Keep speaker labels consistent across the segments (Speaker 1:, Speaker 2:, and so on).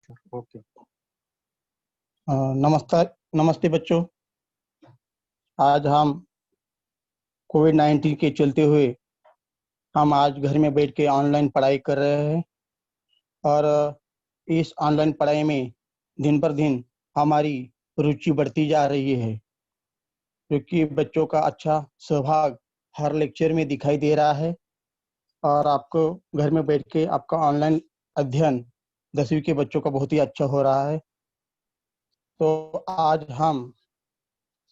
Speaker 1: Okay. नमस्कार, नमस्ते बच्चों। आज हम कोविड-19 के चलते हुए हम आज घर में बैठ के ऑनलाइन पढ़ाई कर रहे हैं और इस ऑनलाइन पढ़ाई में दिन पर दिन हमारी रुचि बढ़ती जा रही है, क्योंकि बच्चों का अच्छा सहभाग हर लेक्चर में दिखाई दे रहा है और आपको घर में बैठ के आपका ऑनलाइन अध्ययन 10वीं के बच्चों का बहुत ही अच्छा हो रहा है। तो आज हम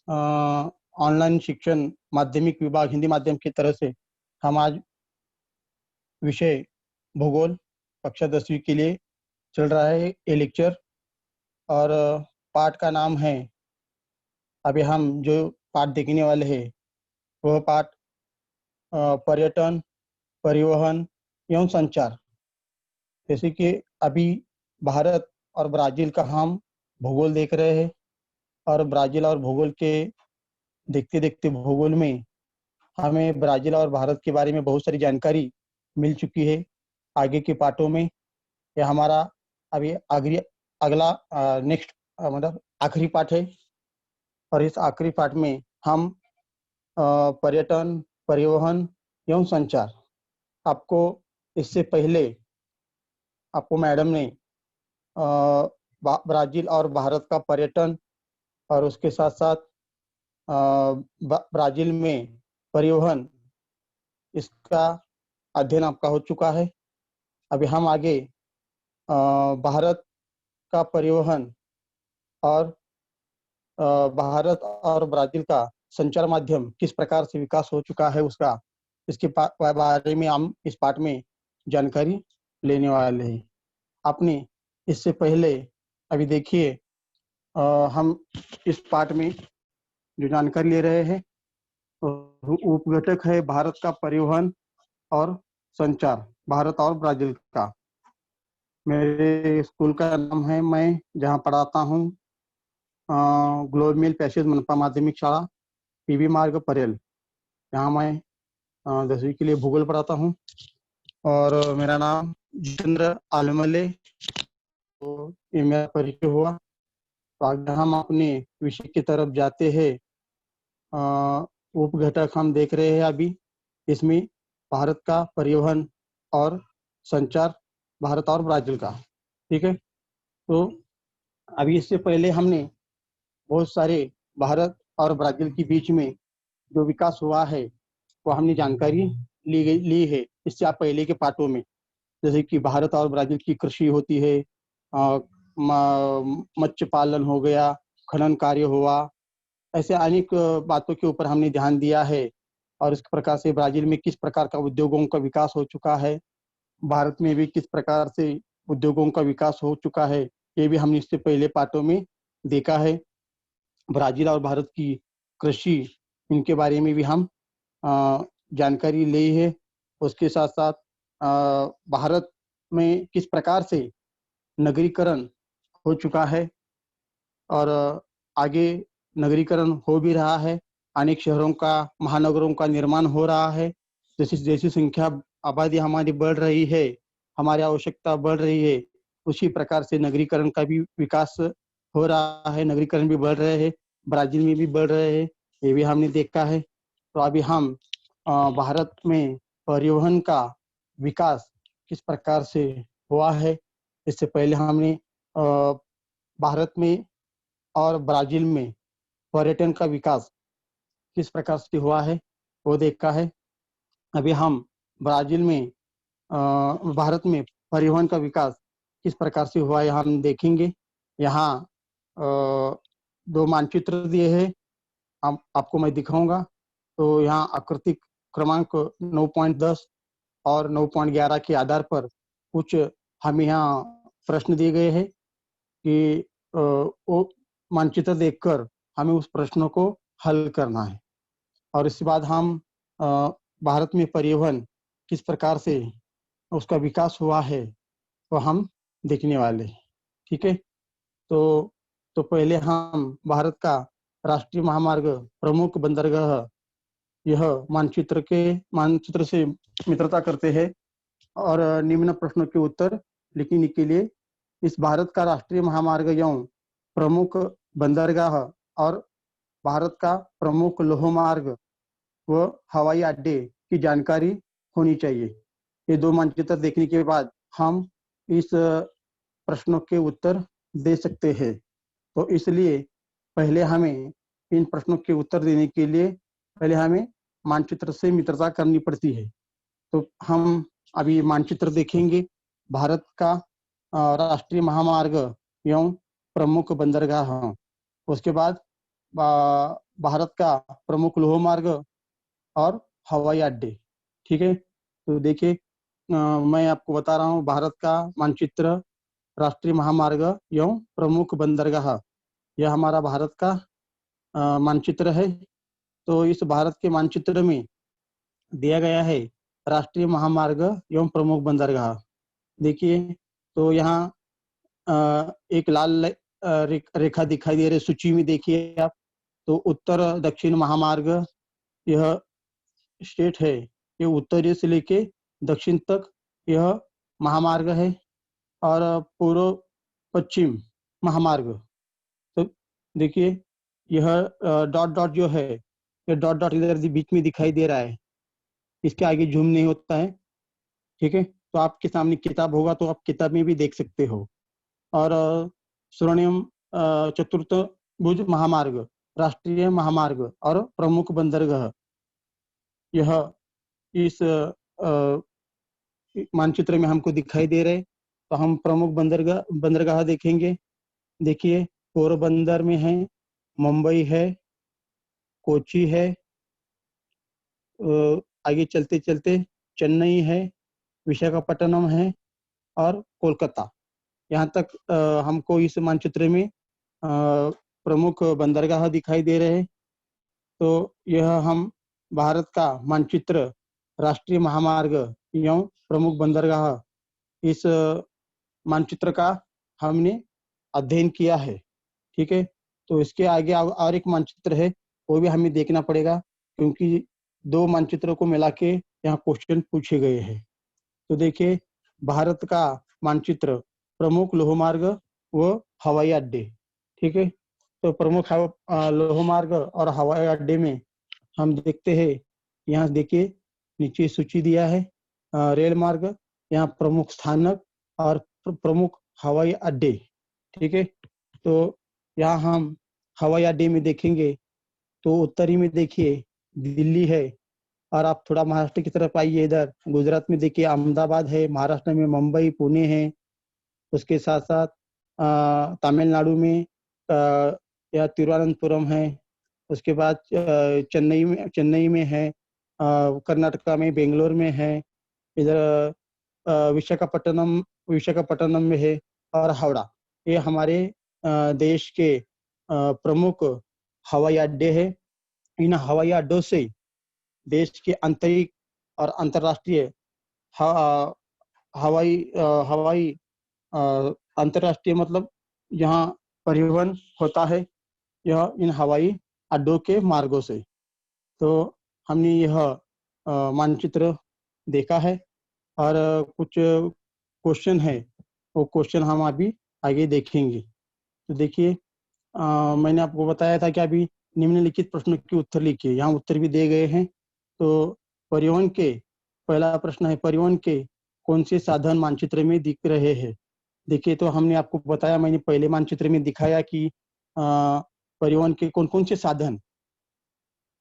Speaker 1: ऑनलाइन शिक्षण माध्यमिक विभाग हिंदी माध्यम की तरह से हम आज विषय भूगोल कक्षा 10वीं के लिए चल रहा है ये लेक्चर और पाठ का नाम है, अभी हम जो पाठ देखने वाले हैं वह पाठ पर्यटन, परिवहन एवं संचार। जैसे कि अभी भारत और ब्राज़ील का हम भूगोल देख रहे हैं और ब्राज़ील और भूगोल के देखते देखते भूगोल में हमें ब्राज़ील और भारत के बारे में बहुत सारी जानकारी मिल चुकी है आगे के पाठों में। यह हमारा अभी अगला नेक्स्ट मतलब आखिरी पाठ है और इस आखिरी पाठ में हम पर्यटन, परिवहन एवं संचार। आपको इससे पहले आपको मैडम ने ब्राज़ील और भारत का पर्यटन और उसके साथ साथ ब्राज़ील में परिवहन इसका अध्ययन आपका हो चुका है। अभी हम आगे भारत का परिवहन और भारत और ब्राज़ील का संचार माध्यम किस प्रकार से विकास हो चुका है उसका इसके बारे में हम इस पाठ में जानकारी लेने वाले हैं। आपने इससे पहले अभी देखिए हम इस पाठ में जो जानकारी ले रहे हैं उपघटक है भारत का परिवहन और संचार, भारत और ब्राज़ील का। मेरे स्कूल का नाम है, मैं जहाँ पढ़ाता हूँ ग्लोब मिल पैसेज मनपा माध्यमिक शाला पीवी मार्ग परेल, यहाँ मैं 10वीं के लिए भूगोल पढ़ाता हूँ और मेरा नाम जितेंद्र आलमले। तो ये मेरा परिचय हुआ। तो आगे हम अपने विषय की तरफ जाते हैं। उपघटक हम देख रहे हैं अभी, इसमें भारत का परिवहन और संचार, भारत और ब्राज़ील का। ठीक है, तो अभी इससे पहले हमने बहुत सारे भारत और ब्राज़ील के बीच में जो विकास हुआ है वो हमने जानकारी ली है इससे आप पहले के पाठों में। जैसे कि भारत और ब्राज़ील की कृषि होती है, मत्स्य पालन हो गया, खनन कार्य हुआ, ऐसे अनेक बातों के ऊपर हमने ध्यान दिया है और इस प्रकार से ब्राज़ील में किस प्रकार का उद्योगों का विकास हो चुका है, भारत में भी किस प्रकार से उद्योगों का विकास हो चुका है, ये भी हमने इससे पहले पाठों में देखा है। ब्राज़ील और भारत की कृषि, इनके बारे में भी हम जानकारी ली है। उसके साथ साथ भारत में किस प्रकार से नगरीकरण हो चुका है और आगे नगरीकरण हो भी रहा है, अनेक शहरों का, महानगरों का निर्माण हो रहा है। जैसी जैसी संख्या आबादी हमारी बढ़ रही है, हमारी आवश्यकता बढ़ रही है, उसी प्रकार से नगरीकरण का भी विकास हो रहा है, नगरीकरण भी बढ़ रहे हैं, ब्राज़ील में भी बढ़ रहे हैं, ये भी हमने देखा है। तो अभी हम भारत में परिवहन का विकास किस प्रकार से हुआ है, इससे पहले हमने भारत में और ब्राज़ील में पर्यटन का विकास किस प्रकार से हुआ है वो देखा है। अभी हम ब्राज़ील में भारत में परिवहन का विकास किस प्रकार से हुआ है हम देखेंगे। यहाँ दो मानचित्र दिए हैं, आपको मैं दिखाऊंगा। तो यहाँ आकृति क्रमांक 9.10 और 9.11 के आधार पर कुछ हमें यहाँ प्रश्न दिए गए हैं कि वो मानचित्र देखकर हमें उस प्रश्नों को हल करना है और इसके बाद हम भारत में परिवहन किस प्रकार से उसका विकास हुआ है तो हम देखने वाले हैं। ठीक है, तो पहले हम भारत का राष्ट्रीय महामार्ग प्रमुख बंदरगाह यह मानचित्र से मित्रता करते हैं और निम्न प्रश्नों के उत्तर लिखने के लिए इस भारत का राष्ट्रीय महामार्ग एवं प्रमुख बंदरगाह और भारत का प्रमुख लौह मार्ग व हवाई अड्डे की जानकारी होनी चाहिए। ये दो मानचित्र देखने के बाद हम इस प्रश्नों के उत्तर दे सकते हैं। तो इसलिए पहले हमें इन प्रश्नों के उत्तर देने के लिए पहले हमें मानचित्र से मित्रता करनी पड़ती है। तो हम अभी मानचित्र देखेंगे भारत का राष्ट्रीय महामार्ग एवं प्रमुख बंदरगाह, उसके बाद भारत का प्रमुख लौह मार्ग और हवाई अड्डे। ठीक है, तो देखिए मैं आपको बता रहा हूँ भारत का मानचित्र, राष्ट्रीय महामार्ग एवं प्रमुख बंदरगाह, यह हमारा भारत का मानचित्र है। तो इस भारत के मानचित्र में दिया गया है राष्ट्रीय महामार्ग एवं प्रमुख बंदरगाह। देखिए तो यहाँ एक लाल रेखा दिखाई दे रही सूची में, देखिए आप। तो उत्तर दक्षिण महामार्ग यह स्टेट है, ये उत्तरी से लेके दक्षिण तक यह महामार्ग है, और पूर्व पश्चिम महामार्ग। तो देखिए यह डॉट डॉट जो है, ये डॉट डॉट इधर बीच में दिखाई दे रहा है, इसके आगे जूम नहीं होता है। ठीक है, तो आपके सामने किताब होगा तो आप किताब में भी देख सकते हो। और स्वर्णिम चतुर्थ भुज महामार्ग, राष्ट्रीय महामार्ग और प्रमुख बंदरगाह, यह इस मानचित्र में हमको दिखाई दे रहे। तो हम प्रमुख बंदरगाह देखेंगे। देखिए पोरबंदर में है, मुंबई है, कोची है, आगे चलते चलते चेन्नई है, विशाखापट्टनम है और कोलकाता। यहाँ तक हमको इस मानचित्र में प्रमुख बंदरगाह दिखाई दे रहे हैं। तो यह हम भारत का मानचित्र, राष्ट्रीय महामार्ग एवं प्रमुख बंदरगाह, इस मानचित्र का हमने अध्ययन किया है। ठीक है, तो इसके आगे और एक मानचित्र है, वो भी हमें देखना पड़ेगा, क्योंकि दो मानचित्रों को मिला के यहाँ क्वेश्चन पूछे गए हैं। तो देखिए भारत का मानचित्र, प्रमुख लौह मार्ग व हवाई अड्डे। ठीक है, तो प्रमुख लौह मार्ग और हवाई अड्डे में हम देखते हैं, यहाँ देखिए नीचे सूची दिया है। रेल मार्ग, यहाँ प्रमुख स्थानक और प्रमुख हवाई अड्डे। ठीक है, तो यहाँ हम हवाई अड्डे में देखेंगे तो उत्तरी में देखिए दिल्ली है, और आप थोड़ा महाराष्ट्र की तरफ आइए, इधर गुजरात में देखिए अहमदाबाद है, महाराष्ट्र में मुंबई पुणे है, उसके साथ साथ तमिलनाडु में या तिरुवनंतपुरम है, उसके बाद चेन्नई में है, कर्नाटका में बेंगलोर में है, इधर विशाखापट्टनम में है, और हावड़ा। ये हमारे देश के प्रमुख हवाई अड्डे हैं। इन हवाई अड्डों से देश के आंतरिक और अंतर्राष्ट्रीय हवाई अंतर्राष्ट्रीय मतलब जहाँ परिवहन होता है, यह इन हवाई अड्डों के मार्गों से। तो हमने यह मानचित्र देखा है, और कुछ क्वेश्चन है, वो क्वेश्चन हम अभी आगे देखेंगे। तो देखिए मैंने आपको बताया था कि अभी निम्नलिखित प्रश्नों के उत्तर लिखिए, यहाँ उत्तर भी दे गए हैं। तो परिवहन के, पहला प्रश्न है, परिवहन के कौन से साधन मानचित्र में दिख रहे हैं। देखिए तो हमने आपको बताया, मैंने पहले मानचित्र में दिखाया कि परिवहन के कौन कौन से साधन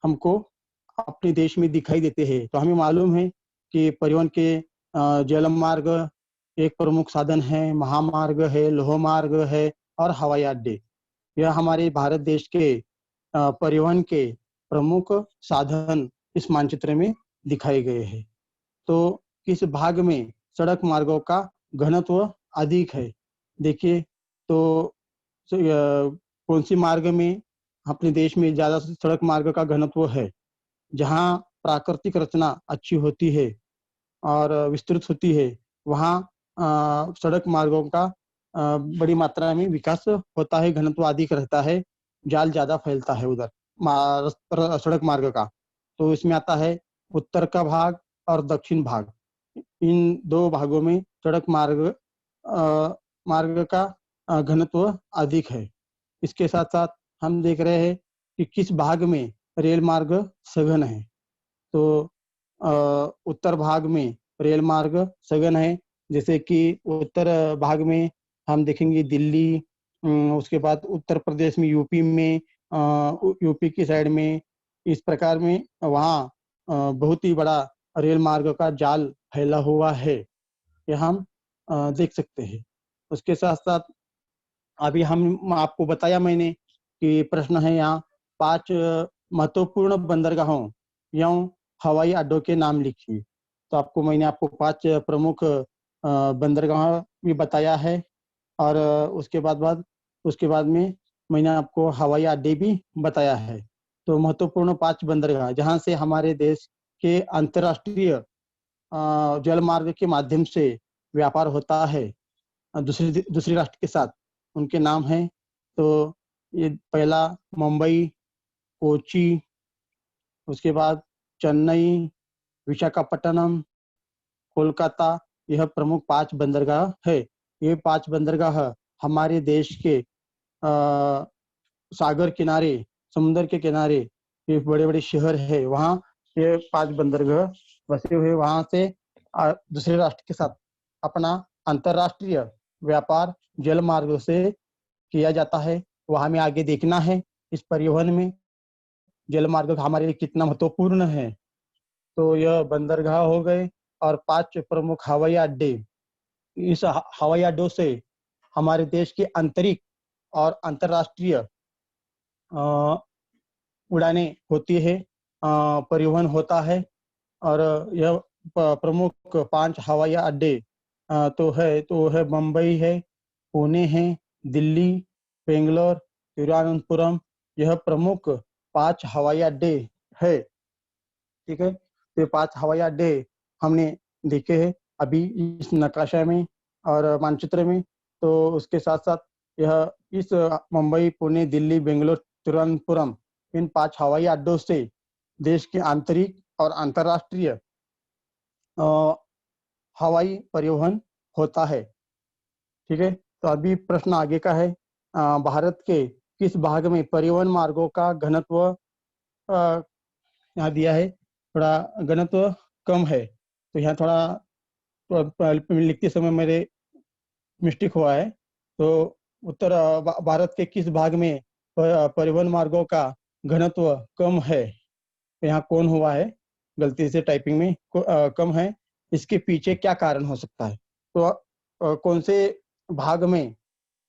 Speaker 1: हमको अपने देश में दिखाई देते हैं। तो हमें मालूम है कि परिवहन के जल मार्ग एक प्रमुख साधन है, महामार्ग है, लौह मार्ग है और हवाई अड्डे। यह हमारे भारत देश के परिवहन के प्रमुख साधन इस मानचित्र में दिखाए गए हैं। तो किस भाग में सड़क मार्गों का घनत्व अधिक है। देखिए तो कौन सी मार्ग में अपने देश में ज्यादा सड़क मार्ग का घनत्व है, जहाँ प्राकृतिक रचना अच्छी होती है और विस्तृत होती है, वहाँ सड़क मार्गों का बड़ी मात्रा में विकास होता है, घनत्व अधिक रहता है, जाल ज्यादा फैलता है उधर सड़क मार्ग का। तो इसमें आता है उत्तर का भाग और दक्षिण भाग। इन दो भागों में सड़क मार्ग मार्ग का घनत्व अधिक है। इसके साथ साथ हम देख रहे हैं कि किस भाग में रेल मार्ग सघन है। तो उत्तर भाग में रेल मार्ग सघन है, जैसे कि उत्तर भाग में हम देखेंगे दिल्ली, उसके बाद उत्तर प्रदेश में, यूपी में, यूपी की साइड में, इस प्रकार में वहाँ बहुत ही बड़ा रेल मार्ग का जाल फैला हुआ है, ये हम देख सकते हैं। उसके साथ साथ अभी हम आपको बताया मैंने कि प्रश्न है यहाँ 5 महत्वपूर्ण बंदरगाहों या हवाई अड्डों के नाम लिखिए। तो आपको मैंने आपको 5 प्रमुख बंदरगाह भी बताया है, और उसके बाद में मैंने आपको हवाई अड्डे भी बताया है। तो महत्वपूर्ण 5 बंदरगाह जहाँ से हमारे देश के अंतर्राष्ट्रीय जल मार्ग के माध्यम से व्यापार होता है दूसरी राष्ट्र के साथ, उनके नाम हैं। तो ये पहला मुंबई, कोची, उसके बाद चेन्नई, विशाखापट्टनम, कोलकाता, यह प्रमुख 5 बंदरगाह है। ये 5 बंदरगाह हमारे देश के सागर किनारे, समुद्र के किनारे, ये बड़े बड़े शहर है, वहाँ ये 5 बंदरगाह बसे हुए, वहाँ से दूसरे राष्ट्र के साथ अपना अंतर्राष्ट्रीय व्यापार जल मार्ग से किया जाता है। वो हमें आगे देखना है इस परिवहन में जल मार्ग हमारे लिए कितना महत्वपूर्ण है। तो यह बंदरगाह हो गए और 5 प्रमुख हवाई अड्डे। इस हवाई अड्डों से हमारे देश के आंतरिक और अंतर्राष्ट्रीय उड़ाने होती है, परिवहन होता है। और यह प्रमुख 5 हवाई अड्डे तो है मुंबई है, पुणे है, दिल्ली, बेंगलोर, तिरुवनंतपुरम, यह प्रमुख 5 हवाई अड्डे है। ठीक है, तो ये 5 हवाई अड्डे हमने देखे हैं अभी इस नकाशा में और मानचित्र में। तो उसके साथ साथ यह इस मुंबई, पुणे, दिल्ली, बेंगलोर, तिरुवनंतपुरम, इन 5 हवाई अड्डों से देश के आंतरिक और अंतर्राष्ट्रीय हवाई परिवहन होता है। ठीक है, तो अभी प्रश्न आगे का है, भारत के किस भाग में परिवहन मार्गों का घनत्व यहाँ दिया है, थोड़ा घनत्व कम है। तो यहाँ थोड़ा लिखते समय मेरे मिस्टेक हुआ है। तो भारत के किस भाग में परिवहन मार्गों का घनत्व कम है, तो यहाँ कौन हुआ है, गलती से टाइपिंग में कम है, इसके पीछे क्या कारण हो सकता है। तो कौन से भाग में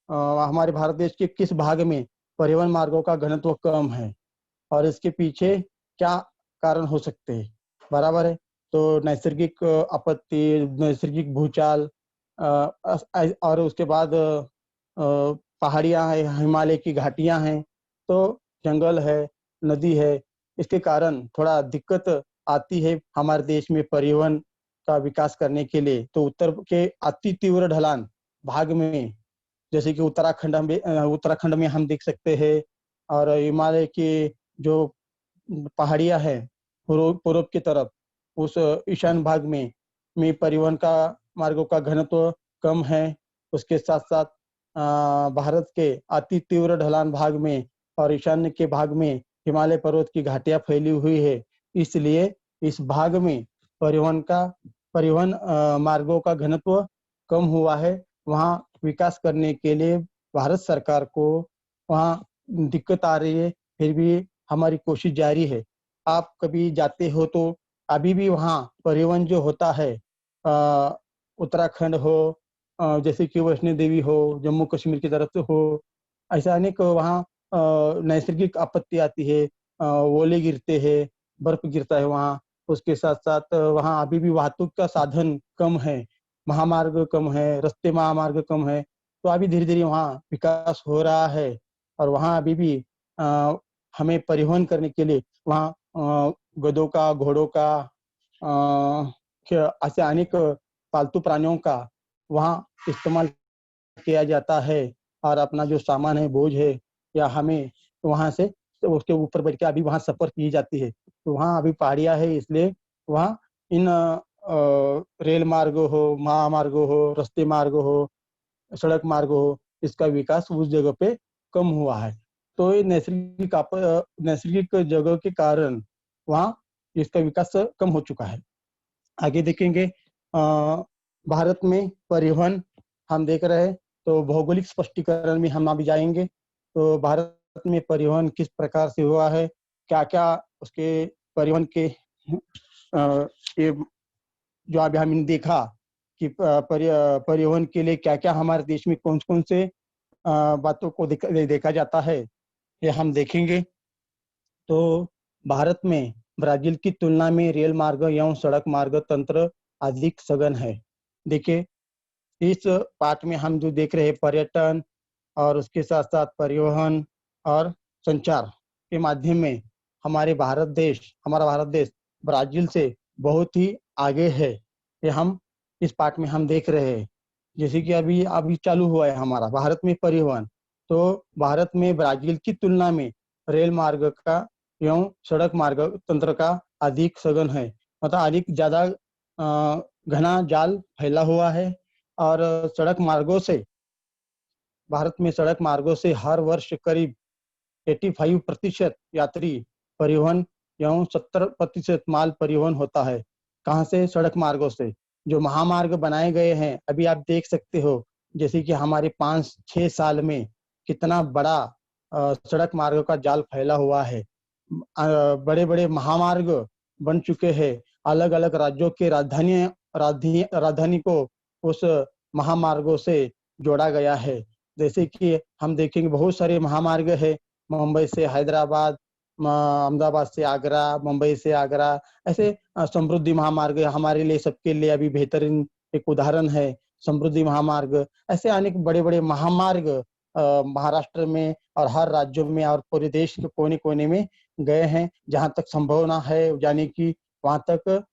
Speaker 1: हमारे भारत देश के किस भाग में परिवहन मार्गों का घनत्व कम है और इसके पीछे क्या कारण हो सकते हैं, बराबर है। तो नैसर्गिक आपत्ति, नैसर्गिक भूचाल, और उसके बाद पहाड़ियाँ हैं, हिमालय की घाटियाँ हैं, तो जंगल है, नदी है, इसके कारण थोड़ा दिक्कत आती है हमारे देश में परिवहन का विकास करने के लिए। तो उत्तर के अति तीव्र ढलान भाग में, जैसे कि उत्तराखंड में हम देख सकते हैं, और हिमालय के जो पहाड़ियाँ हैं पूर्व की तरफ, उस ईशान भाग में परिवहन का मार्गों का घनत्व कम है। उसके साथ साथ भारत के अति तीव्र ढलान भाग में और ईशान्य के भाग में हिमालय पर्वत की घाटियां फैली हुई है, इसलिए इस भाग में परिवहन मार्गों का घनत्व कम हुआ है। वहाँ विकास करने के लिए भारत सरकार को वहाँ दिक्कत आ रही है, फिर भी हमारी कोशिश जारी है। आप कभी जाते हो तो अभी भी वहाँ परिवहन जो होता है, उत्तराखंड हो, जैसे कि वैष्णो देवी हो, जम्मू कश्मीर की तरफ से हो, ऐसा अनेक वहाँ नैसर्गिक आपत्ति आती है, ओले गिरते हैं, बर्फ गिरता है वहाँ। उसके साथ साथ वहाँ अभी भी वाहतुक का साधन कम है, महामार्ग कम है, रास्ते महामार्ग कम है। तो अभी धीरे धीरे वहाँ विकास हो रहा है, और वहाँ अभी भी हमें परिवहन करने के लिए वहाँ गधों का, घोड़ों का, ऐसे अनेक पालतू प्राणियों का वहाँ इस्तेमाल किया जाता है, और अपना जो सामान है, बोझ है, या हमें वहाँ से तो उसके ऊपर बैठ के अभी वहाँ सफर की जाती है। तो वहाँ अभी पहाड़ियाँ है, इसलिए वहाँ इन रेल मार्ग हो, महामार्ग हो, रास्ते मार्ग हो, सड़क मार्ग हो, इसका विकास उस जगह पे कम हुआ है। तो ये नैसर्गिक जगह के कारण वहाँ इसका विकास कम हो चुका है। आगे देखेंगे भारत में परिवहन हम देख रहे हैं, तो भौगोलिक स्पष्टीकरण में हम अभी जाएंगे। तो भारत में परिवहन किस प्रकार से हुआ है, क्या क्या उसके परिवहन के ये जो अभी हमने देखा कि परिवहन के लिए क्या क्या हमारे देश में कौन कौन से बातों को देखा जाता है, ये हम देखेंगे। तो भारत में ब्राजील की तुलना में रेल मार्ग एवं सड़क मार्ग तंत्र अधिक सघन है। देखिए, इस पाठ में हम जो देख रहे हैं पर्यटन और उसके साथ साथ परिवहन और संचार के माध्यम में हमारा भारत देश ब्राजील से बहुत ही आगे है। ये हम इस पाठ में हम देख रहे हैं। जैसे कि अभी अभी चालू हुआ है हमारा भारत में परिवहन, तो भारत में ब्राजील की तुलना में रेल मार्ग का एवं सड़क मार्ग तंत्र का अधिक सघन है, मतलब अधिक ज्यादा घना जाल फैला हुआ है। और भारत में सड़क मार्गों से हर वर्ष करीब 85% यात्री परिवहन एवं 70% माल परिवहन होता है। कहाँ से? सड़क मार्गों से। जो महामार्ग बनाए गए हैं अभी आप देख सकते हो, जैसे कि हमारे 5-6 साल में कितना बड़ा सड़क मार्ग का जाल फैला हुआ है। बड़े बड़े महामार्ग बन चुके हैं। अलग अलग राज्यों के राजधानी को उस महामार्गों से जोड़ा गया है। जैसे कि हम देखेंगे बहुत सारे महामार्ग है, मुंबई से हैदराबाद, अहमदाबाद से आगरा, मुंबई से आगरा, ऐसे समृद्धि महामार्ग हमारे लिए सबके लिए अभी बेहतरीन एक उदाहरण है। समृद्धि महामार्ग, ऐसे अनेक बड़े बड़े महामार्ग महाराष्ट्र में और हर राज्यों में और पूरे देश के कोने कोने में गए हैं। जहां तक संभावना है यानी कि वहां तक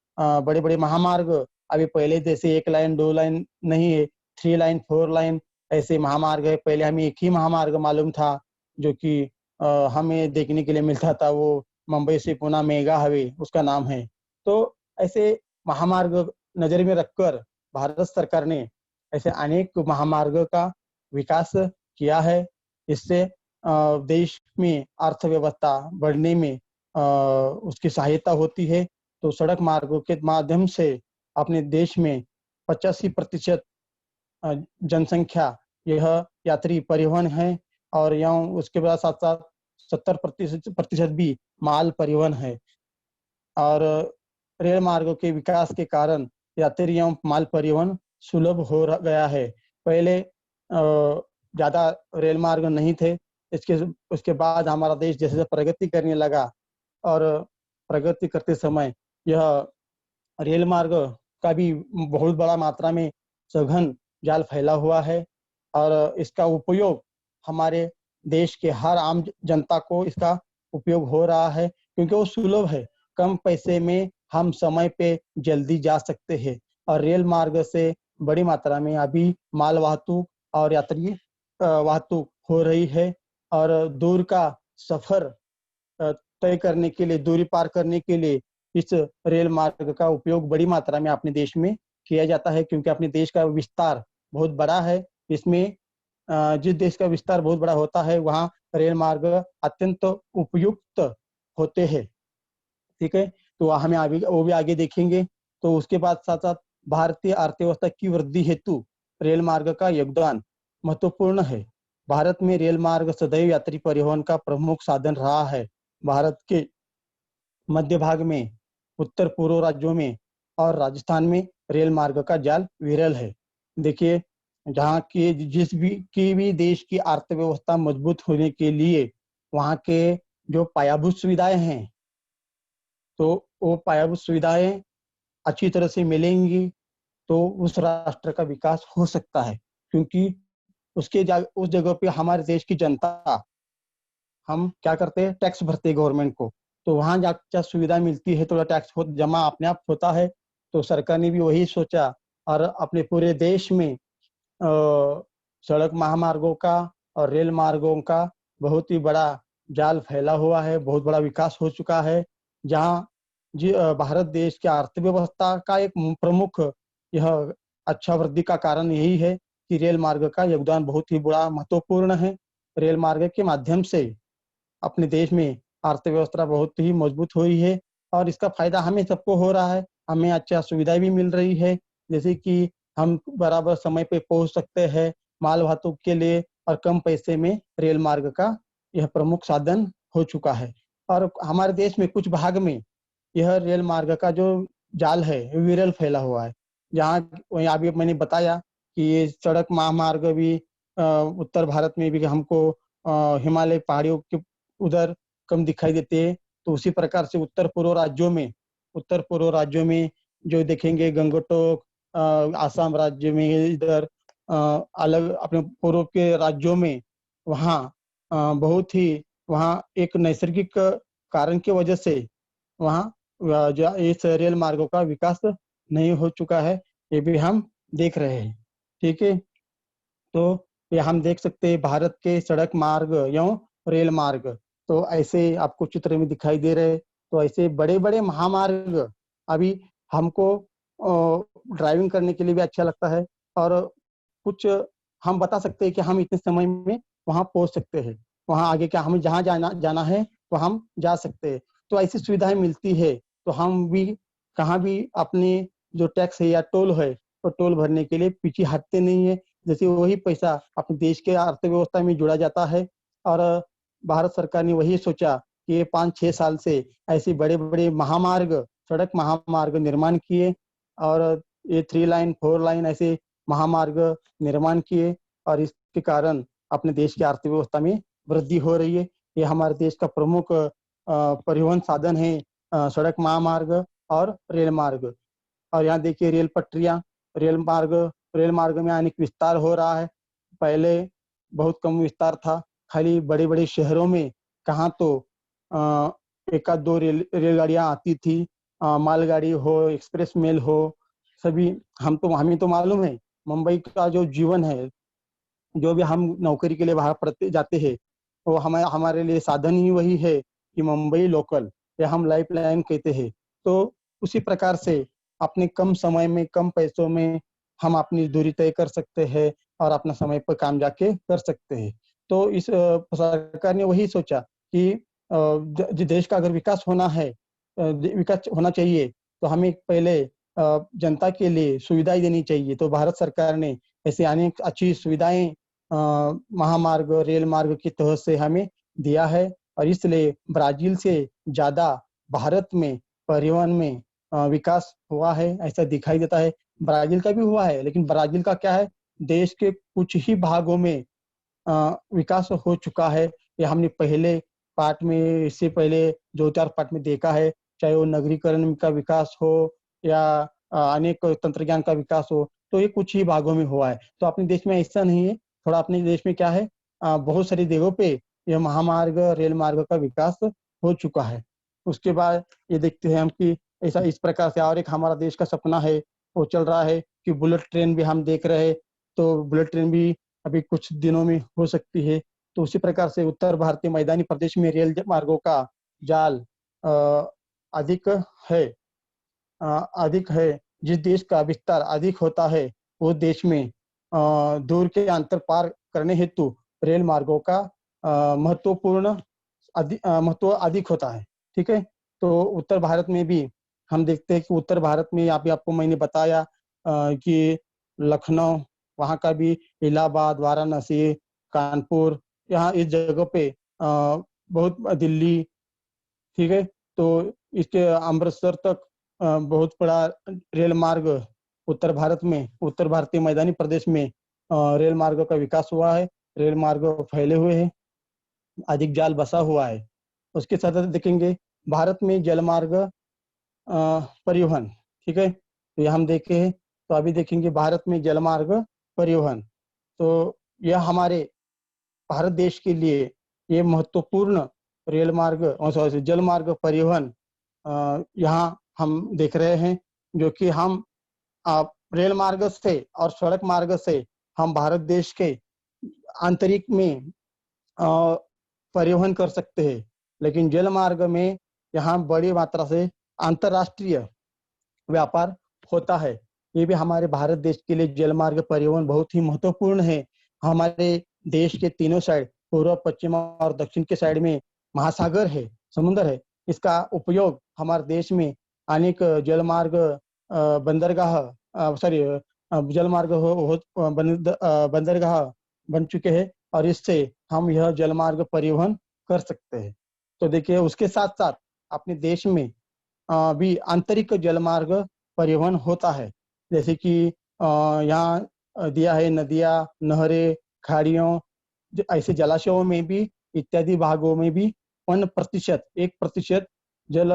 Speaker 1: बड़े बड़े महामार्ग अभी पहले जैसे 1 लाइन 2 लाइन नहीं है, 3 लाइन 4 लाइन ऐसे महामार्ग है। पहले हमें एक ही महामार्ग मालूम था जो कि हमें देखने के लिए मिलता था, वो मुंबई से पुणे मेगा हाईवे उसका नाम है। तो ऐसे महामार्ग नजर में रखकर भारत सरकार ने ऐसे अनेक महामार्ग का विकास किया है। इससे देश में अर्थव्यवस्था बढ़ने में उसकी सहायता होती है। तो सड़क मार्गों के माध्यम से अपने देश में 85% जनसंख्या यह यात्री परिवहन है, और यहाँ उसके बाद साथ साथ 70% भी माल परिवहन है। और रेल मार्गों के विकास के कारण यात्री एवं माल परिवहन सुलभ हो गया है। पहले ज्यादा रेल मार्ग नहीं थे। उसके बाद हमारा देश जैसे जैसे प्रगति करने लगा, और प्रगति करते समय यह रेल मार्ग का भी बहुत बड़ा मात्रा में सघन जाल फैला हुआ है। और इसका उपयोग हमारे देश के हर आम जनता को इसका उपयोग हो रहा है, क्योंकि वो सुलभ है। कम पैसे में हम समय पे जल्दी जा सकते हैं, और रेल मार्ग से बड़ी मात्रा में अभी माल वाहतुक और यात्री वाहतुक हो रही है। और दूर का सफर तय करने के लिए, दूरी पार करने के लिए इस रेल मार्ग का उपयोग बड़ी मात्रा में अपने देश में किया जाता है, क्योंकि अपने देश का विस्तार बहुत बड़ा है। इसमें जिस देश का विस्तार बहुत बड़ा होता है वहाँ रेल मार्ग अत्यंत उपयुक्त होते हैं। ठीक है, तो हमें आगे वो भी आगे देखेंगे। तो उसके बाद साथ साथ भारतीय अर्थव्यवस्था की वृद्धि हेतु रेल मार्ग का योगदान महत्वपूर्ण है। भारत में रेल मार्ग सदैव यात्री परिवहन का प्रमुख साधन रहा है। भारत के मध्य भाग में, उत्तर पूर्व राज्यों में और राजस्थान में रेल मार्ग का जाल विरल है। देखिए, जहाँ की भी देश की अर्थव्यवस्था मजबूत होने के लिए वहाँ के जो पायाभूत सुविधाएं हैं, तो वो पायाभूत सुविधाएं अच्छी तरह से मिलेंगी तो उस राष्ट्र का विकास हो सकता है। क्योंकि उस जगह पे हमारे देश की जनता, हम क्या करते हैं, टैक्स भरते हैं गवर्नमेंट को। तो वहां जाकर सुविधा मिलती है, थोड़ा टैक्स जमा अपने आप होता है। तो सरकार ने भी वही सोचा, और अपने पूरे देश में सड़क महामार्गों का और रेल मार्गों का बहुत ही बड़ा जाल फैला हुआ है, बहुत बड़ा विकास हो चुका है। जहाँ भारत देश की अर्थव्यवस्था का एक प्रमुख यह अच्छा वृद्धि का कारण यही है कि रेल मार्ग का योगदान बहुत ही बड़ा महत्वपूर्ण है। रेल मार्ग के माध्यम से अपने देश में अर्थव्यवस्था बहुत ही मजबूत हुई है और इसका फायदा हमें सबको हो रहा है। हमें अच्छा सुविधा भी मिल रही है, जैसे कि हम बराबर समय पे पहुंच सकते हैं माल वाहतुक के लिए, और कम पैसे में रेल मार्ग का यह प्रमुख साधन हो चुका है। और हमारे देश में कुछ भाग में यह रेल मार्ग का जो जाल है विरल फैला हुआ है। जहाँ वहीं अभी मैंने बताया कि ये सड़क महामार्ग भी उत्तर भारत में भी हमको हिमालय पहाड़ियों के उधर कम दिखाई देते हैं। तो उसी प्रकार से उत्तर पूर्व राज्यों में जो देखेंगे गंगटोक, आसाम राज्य में इधर अलग अपने पूर्व के राज्यों में वहाँ बहुत ही वहाँ एक नैसर्गिक कारण की वजह से वहाँ इस रेल मार्गों का विकास नहीं हो चुका है। ये भी हम देख रहे हैं। ठीक है, तो ये हम देख सकते हैं भारत के सड़क मार्ग एवं रेल मार्ग तो ऐसे आपको चित्र में दिखाई दे रहे हैं। तो ऐसे बड़े बड़े महामार्ग अभी हमको ड्राइविंग करने के लिए भी अच्छा लगता है, और कुछ हम बता सकते हैं कि हम इतने समय में वहां पहुंच सकते हैं, वहां आगे क्या हमें जहां जाना जाना है तो हम जा सकते हैं। तो ऐसी सुविधाएं मिलती है तो हम भी कहाँ भी अपने जो टैक्स है या टोल है तो टोल भरने के लिए पीछे हटते नहीं है। जैसे वही पैसा अपने देश के अर्थव्यवस्था में जुड़ा जाता है। और भारत सरकार ने वही सोचा कि ये 5-6 साल से ऐसे बड़े बड़े महामार्ग, सड़क महामार्ग निर्माण किए, और ये 3 लाइन 4 लाइन ऐसे महामार्ग निर्माण किए, और इसके कारण अपने देश की अर्थव्यवस्था में वृद्धि हो रही है। ये हमारे देश का प्रमुख परिवहन साधन है, सड़क महामार्ग और रेल मार्ग। और यहाँ देखिए रेल पटरियां, रेल मार्ग रेल मार्ग में अनेक विस्तार हो रहा है। पहले बहुत कम विस्तार था, खाली बड़े बड़े शहरों में कहाँ तो एक आध दो रेलगाड़ियां आती थी, मालगाड़ी हो, एक्सप्रेस मेल हो, सभी हमें तो मालूम है मुंबई का जो जीवन है, जो भी हम नौकरी के लिए बाहर पढ़ते जाते हैं वो हमारे लिए साधन ही वही है कि मुंबई लोकल, या हम लाइफ लाइन कहते हैं। तो उसी प्रकार से अपने कम समय में कम पैसों में हम अपनी दूरी तय कर सकते हैं और अपना समय पर काम जाके कर सकते हैं। तो इस सरकार ने वही सोचा कि देश का अगर विकास होना है, विकास होना चाहिए, तो हमें पहले जनता के लिए सुविधाएं देनी चाहिए। तो भारत सरकार ने ऐसे अनेक अच्छी सुविधाएं महामार्ग रेल मार्ग की तहत से हमें दिया है, और इसलिए ब्राजील से ज्यादा भारत में परिवहन में विकास हुआ है ऐसा दिखाई देता है। ब्राजील का भी हुआ है, लेकिन ब्राजील का क्या है, देश के कुछ ही भागों में विकास हो चुका है। ये हमने पहले पार्ट में, इससे पहले 2-4 पार्ट में देखा है, चाहे वो नगरीकरण का विकास हो या अनेक तंत्रज्ञान का विकास हो, तो ये कुछ ही भागों में हुआ है। तो अपने देश में ऐसा नहीं है, थोड़ा अपने देश में क्या है, बहुत सारी जगहों पे यह महामार्ग रेल मार्ग का विकास हो चुका है। उसके बाद ये देखते हैं हम कि ऐसा इस प्रकार से और एक हमारा देश का सपना है वो चल रहा है कि बुलेट ट्रेन भी हम देख रहे हैं। तो बुलेट ट्रेन भी अभी कुछ दिनों में हो सकती है। तो उसी प्रकार से उत्तर भारतीय मैदानी प्रदेश में रेल मार्गों का जाल अधिक है अधिक है। जिस देश का विस्तार अधिक होता है वो देश में दूर के अंतर पार करने हेतु रेल मार्गों का महत्वपूर्ण महत्व अधिक होता है। ठीक है, तो उत्तर भारत में भी हम देखते हैं कि उत्तर भारत में यहाँ पे आपको मैंने बताया कि लखनऊ, वहाँ का भी इलाहाबाद, वाराणसी, कानपुर, यहाँ इस जगह पे बहुत दिल्ली, ठीक है, तो इसके अमृतसर तक बहुत बड़ा रेल मार्ग उत्तर भारतीय मैदानी प्रदेश में रेल मार्ग का विकास हुआ है। रेल मार्ग फैले हुए हैं, अधिक जाल बसा हुआ है। उसके साथ साथ देखेंगे भारत में जलमार्ग परिवहन, ठीक है, तो ये हम देखे हैं। तो अभी देखेंगे भारत में जलमार्ग परिवहन, तो यह हमारे भारत देश के लिए ये महत्वपूर्ण रेल मार्ग और सॉरी जल मार्ग परिवहन यहाँ हम देख रहे हैं, जो कि हम रेल मार्ग से और सड़क मार्ग से हम भारत देश के आंतरिक में परिवहन कर सकते हैं। लेकिन जल मार्ग में यहाँ बड़ी मात्रा से अंतरराष्ट्रीय व्यापार होता है। ये भी हमारे भारत देश के लिए जल मार्ग परिवहन बहुत ही महत्वपूर्ण है। हमारे देश के तीनों साइड, पूर्व, पश्चिम और दक्षिण के साइड में महासागर है, समुद्र है। इसका उपयोग हमारे देश में अनेक जल मार्ग, बंदरगाह, जल मार्ग बंदरगाह बन चुके हैं, और इससे हम यह जल मार्ग परिवहन कर सकते हैं। तो देखिए, उसके साथ साथ अपने देश में भी आंतरिक जल मार्ग परिवहन होता है। जैसे कि यहाँ दिया है नदियाँ, नहरें, खाड़ियों, ऐसे जलाशयों में भी, इत्यादि भागों में भी 1% जल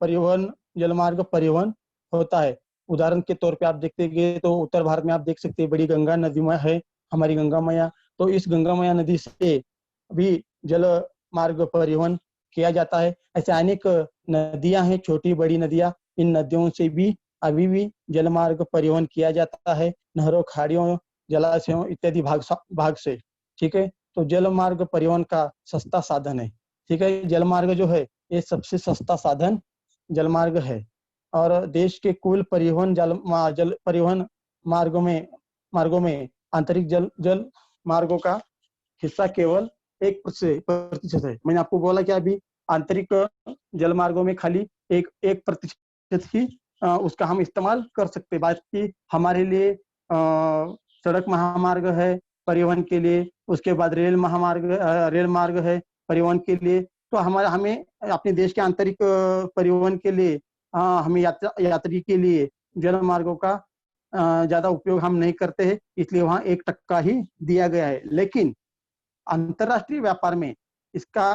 Speaker 1: परिवहन, जलमार्ग परिवहन होता है। उदाहरण के तौर पे आप देखते हैं तो उत्तर भारत में आप देख सकते हैं बड़ी गंगा नदी में है, हमारी गंगा मैया। तो इस गंगा मैया नदी से भी जल मार्ग परिवहन किया जाता है। ऐसे अनेक नदियां हैं, छोटी बड़ी नदियां, इन नदियों से भी अभी भी जल मार्ग परिवहन किया जाता है, नहरों, खाड़ियों, जलाशयों इत्यादि भाग से। ठीक है, तो जल मार्ग परिवहन का सस्ता साधन है। ठीक है, जल मार्ग जो है ये सबसे सस्ता साधन जलमार्ग है। और देश के कुल परिवहन जल परिवहन मार्गों में आंतरिक जल मार्गों का हिस्सा केवल 1% है। मैंने आपको बोला कि अभी आंतरिक जल मार्गों में खाली 1% ही उसका हम इस्तेमाल कर सकते हैं। बाकी हमारे लिए सड़क महामार्ग है परिवहन के लिए, उसके बाद रेल मार्ग है परिवहन के लिए। तो हमें अपने देश के आंतरिक परिवहन के लिए, हमें यात्री के लिए जल मार्गों का ज्यादा उपयोग हम नहीं करते हैं, इसलिए वहाँ 1% ही दिया गया है। लेकिन अंतरराष्ट्रीय व्यापार में इसका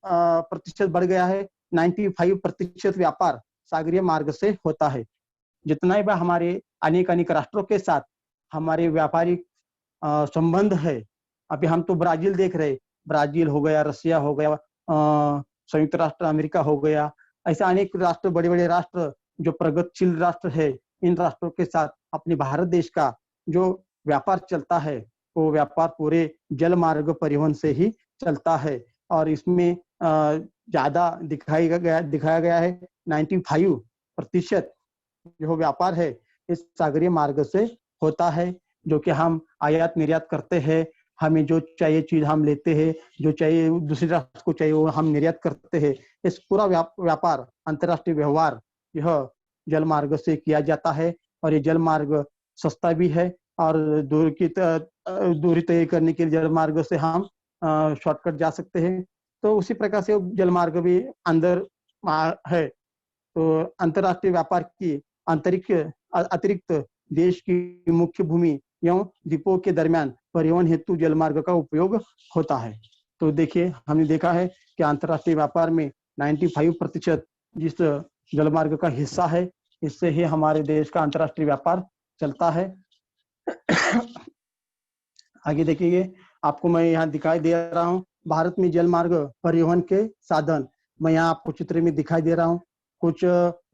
Speaker 1: प्रतिशत बढ़ गया है। 95% व्यापार सागरीय मार्ग से होता है। जितना भी हमारे अनेक राष्ट्रों के साथ हमारे व्यापारिक संबंध है, अभी हम तो ब्राजील देख रहे, ब्राजील हो गया, रसिया हो गया, संयुक्त राष्ट्र अमेरिका हो गया, ऐसे अनेक राष्ट्र, बड़े बड़े राष्ट्र जो प्रगतिशील राष्ट्र है, इन राष्ट्रों के साथ अपने भारत देश का जो व्यापार चलता है वो व्यापार पूरे जल मार्ग परिवहन से ही चलता है। और इसमें ज्यादा दिखाया गया है 95% जो व्यापार है इस सागरीय मार्ग से होता है, जो कि हम आयात निर्यात करते हैं। हमें जो चाहिए चीज हम लेते हैं, जो चाहिए दूसरे राष्ट्र को चाहिए वो हम निर्यात करते हैं। इस पूरा व्यापार, अंतर्राष्ट्रीय व्यवहार यह जल मार्ग से किया जाता है। और ये जल मार्ग सस्ता भी है, और दूरी तय करने के लिए जल मार्ग से हम शॉर्टकट जा सकते हैं। तो उसी प्रकार से जल मार्ग भी अंदर है। तो अंतर्राष्ट्रीय व्यापार की अतिरिक्त देश की मुख्य भूमि एवं द्वीपों के दरमियान परिवहन हेतु जलमार्ग का उपयोग होता है। तो देखिए, हमने देखा है कि अंतर्राष्ट्रीय व्यापार में 95% जिस जलमार्ग का हिस्सा है, इससे ही हमारे देश का अंतर्राष्ट्रीय व्यापार चलता है। आगे देखिए, आपको मैं यहाँ दिखाई दे रहा हूँ भारत में जलमार्ग परिवहन के साधन। मैं यहाँ आपको चित्र में दिखाई दे रहा हूँ कुछ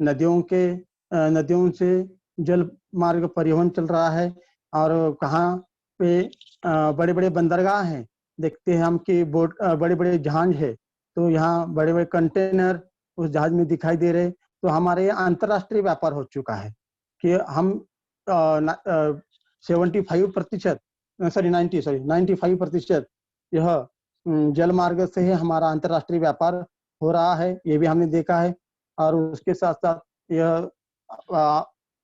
Speaker 1: नदियों से जल मार्ग परिवहन चल रहा है। और कहाँ पे बड़े बड़े बंदरगाह हैं, देखते हैं हम कि बोट, बड़े बड़े जहाज है, तो यहाँ बड़े बड़े कंटेनर उस जहाज में दिखाई दे रहे। तो हमारे यहाँ अंतर्राष्ट्रीय व्यापार हो चुका है कि हम 75% 95% यह जल मार्ग से ही हमारा अंतर्राष्ट्रीय व्यापार हो रहा है, ये भी हमने देखा है। और उसके साथ साथ यह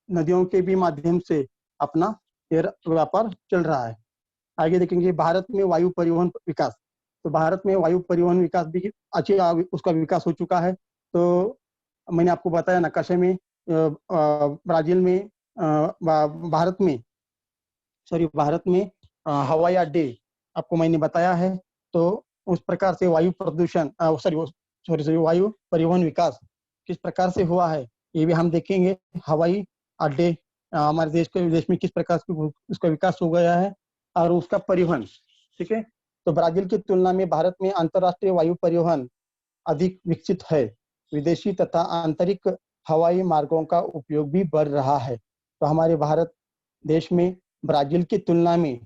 Speaker 1: नदियों के भी माध्यम से अपना व्यापार चल रहा है। आगे देखेंगे भारत में वायु परिवहन विकास। तो भारत में वायु परिवहन विकास भी उसका विकास हो चुका है। तो मैंने आपको बताया नक्काशे में ब्राजील में भारत में हवाई अड्डे आपको मैंने बताया है। तो उस प्रकार से वायु परिवहन विकास किस प्रकार से हुआ है ये भी हम देखेंगे। हवाई अड्डे हमारे देश में किस प्रकार से उसका विकास हो गया है और उसका परिवहन। ठीक है, तो ब्राजील की तुलना में भारत में अंतर्राष्ट्रीय वायु परिवहन अधिक विकसित है। विदेशी तथा आंतरिक हवाई मार्गों का उपयोग भी बढ़ रहा है। तो हमारे भारत देश में ब्राजील की तुलना में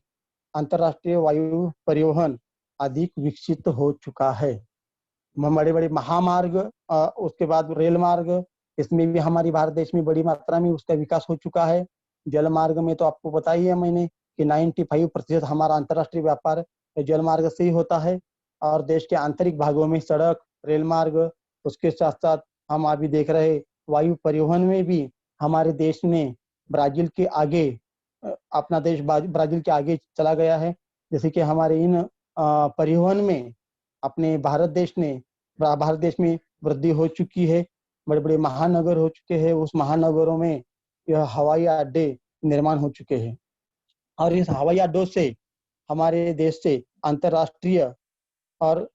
Speaker 1: अंतर्राष्ट्रीय वायु परिवहन अधिक विकसित हो चुका है। बड़े बड़े महामार्ग, उसके बाद रेल मार्ग, इसमें भी हमारी भारत देश में बड़ी मात्रा में उसका विकास हो चुका है। जल मार्ग में तो आपको बताई है मैंने कि 95% हमारा अंतर्राष्ट्रीय व्यापार जल मार्ग से ही होता है। और देश के आंतरिक भागों में सड़क, रेल मार्ग, उसके साथ साथ हम अभी देख रहे वायु परिवहन में भी हमारे देश ने ब्राजील के आगे, अपना देश ब्राजील के आगे चला गया है। जैसे कि हमारे इन परिवहन में अपने भारत देश में वृद्धि हो चुकी है। बड़े बड़े महानगर हो चुके हैं, उस महानगरों में यह हवाई अड्डे निर्माण हो चुके हैं। और इस हवाई अड्डों से हमारे देश से अंतर्राष्ट्रीय और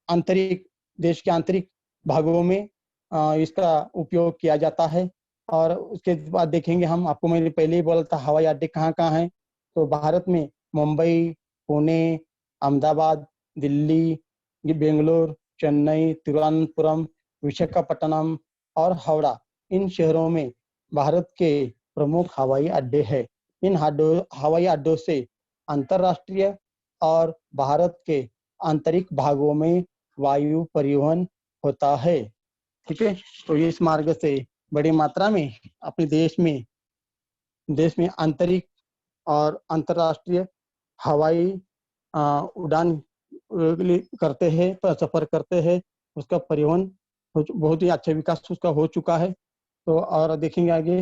Speaker 1: आंतरिक, देश के आंतरिक भागों में इसका उपयोग किया जाता है। और उसके बाद देखेंगे हम, आपको मैंने पहले ही बोला था हवाई अड्डे कहाँ कहाँ हैं। तो भारत में मुंबई, पुणे, अहमदाबाद, दिल्ली, बेंगलोर, चेन्नई, तिरुवनंतपुरम, विशाखापट्टनम और हावड़ा, इन शहरों में भारत के प्रमुख हवाई अड्डे हैं। इन हवाई अड्डों से अंतर्राष्ट्रीय और भारत के आंतरिक भागों में वायु परिवहन होता है। ठीक है, तो इस मार्ग से बड़ी मात्रा में अपने देश में आंतरिक और अंतर्राष्ट्रीय हवाई उड़ान करते हैं, सफर करते हैं। उसका परिवहन बहुत ही अच्छा विकास उसका हो चुका है। तो और देखेंगे आगे,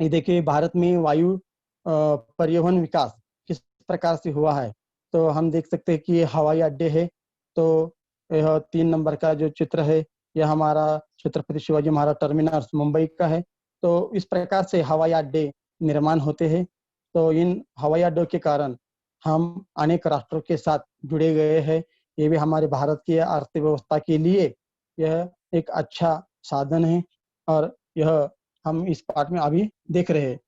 Speaker 1: ये देखिए भारत में वायु परिवहन विकास किस प्रकार से हुआ है। तो हम देख सकते हैं कि ये हवाई अड्डे है। तो यह 3 नंबर का जो चित्र है, यह हमारा छत्रपति शिवाजी महाराज टर्मिनस मुंबई का है। तो इस प्रकार से हवाई अड्डे निर्माण होते हैं। तो इन हवाई अड्डों के कारण हम अनेक राष्ट्रों के साथ जुड़े गए हैं। ये भी हमारे भारत की अर्थव्यवस्था के लिए यह एक अच्छा साधन है। और यह हम इस पार्ट में अभी देख रहे हैं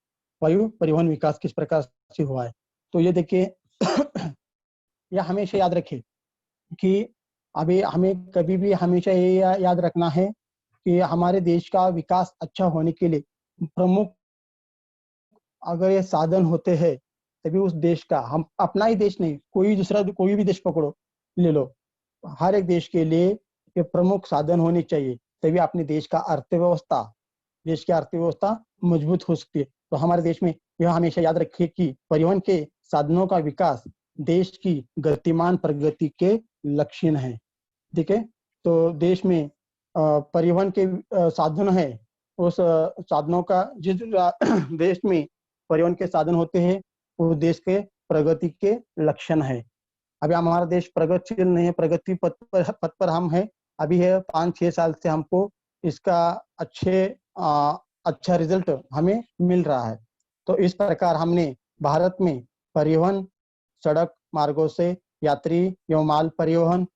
Speaker 1: वायु परिवहन विकास किस प्रकार से हुआ है। तो ये देखिए यह हमेशा याद रखें कि अभी हमें कभी भी हमेशा ये याद रखना है कि हमारे देश का विकास अच्छा होने के लिए प्रमुख अगर ये साधन होते हैं, तभी उस देश का, हम अपना ही देश नहीं, कोई भी देश पकड़ो, ले लो, हर एक देश के लिए ये प्रमुख साधन होने चाहिए, तभी अपने देश की अर्थव्यवस्था मजबूत हो सकती है। तो हमारे देश में यह हमेशा याद रखिए कि परिवहन के साधनों का विकास देश की गतिमान प्रगति के लक्षण है। ठीक है, तो देश में परिवहन के साधन है, उस साधनों का जिस देश में परिवहन के साधन होते हैं, वो देश के प्रगति के लक्षण है। अभी हमारा देश प्रगतिशील नहीं है, प्रगति पथ पर हम है अभी है। 5-6 साल से हमको इसका अच्छा रिजल्ट हमें मिल रहा है। तो इस प्रकार हमने भारत में परिवहन, सड़क मार्गों से यात्री एवं माल परिवहन,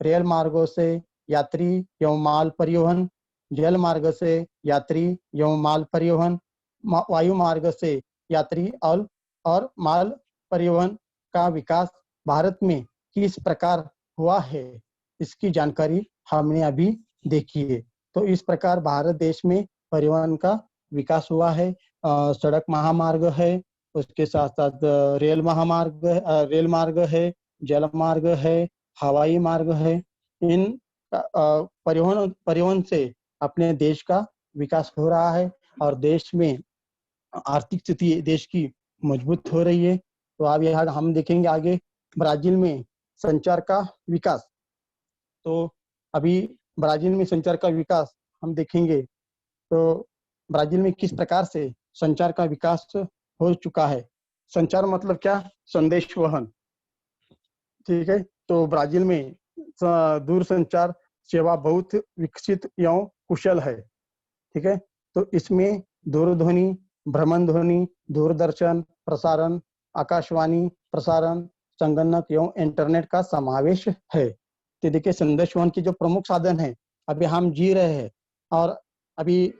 Speaker 1: रेल मार्गों से यात्री एवं माल परिवहन, जल मार्ग से यात्री एवं माल परिवहन, वायु मार्ग से यात्री और माल परिवहन का विकास भारत में किस प्रकार हुआ है, इसकी जानकारी हमने अभी देखी है। तो इस प्रकार भारत देश में परिवहन का विकास हुआ है। सड़क महामार्ग है, उसके साथ साथ रेल मार्ग है, जल मार्ग है, हवाई मार्ग है। इन परिवहन से अपने देश का विकास हो रहा है और देश में आर्थिक स्थिति देश की मजबूत हो रही है। तो अब यहाँ हम देखेंगे आगे ब्राजील में संचार का विकास। तो अभी ब्राजील में संचार का विकास हम देखेंगे, तो ब्राजील में किस प्रकार से संचार का विकास हो चुका है। संचार मतलब क्या? संदेश वहन। ठीक है, तो ब्राजील में दूरसंचार सेवा बहुत विकसित एवं कुशल है। ठीक है, तो इसमें दूरध्वनि, भ्रमण ध्वनि, दूरदर्शन प्रसारण, आकाशवाणी प्रसारण, संगणक एवं इंटरनेट का समावेश है। तो देखिए संदेश वहन की जो प्रमुख साधन है, अभी हम जी रहे हैं और अभी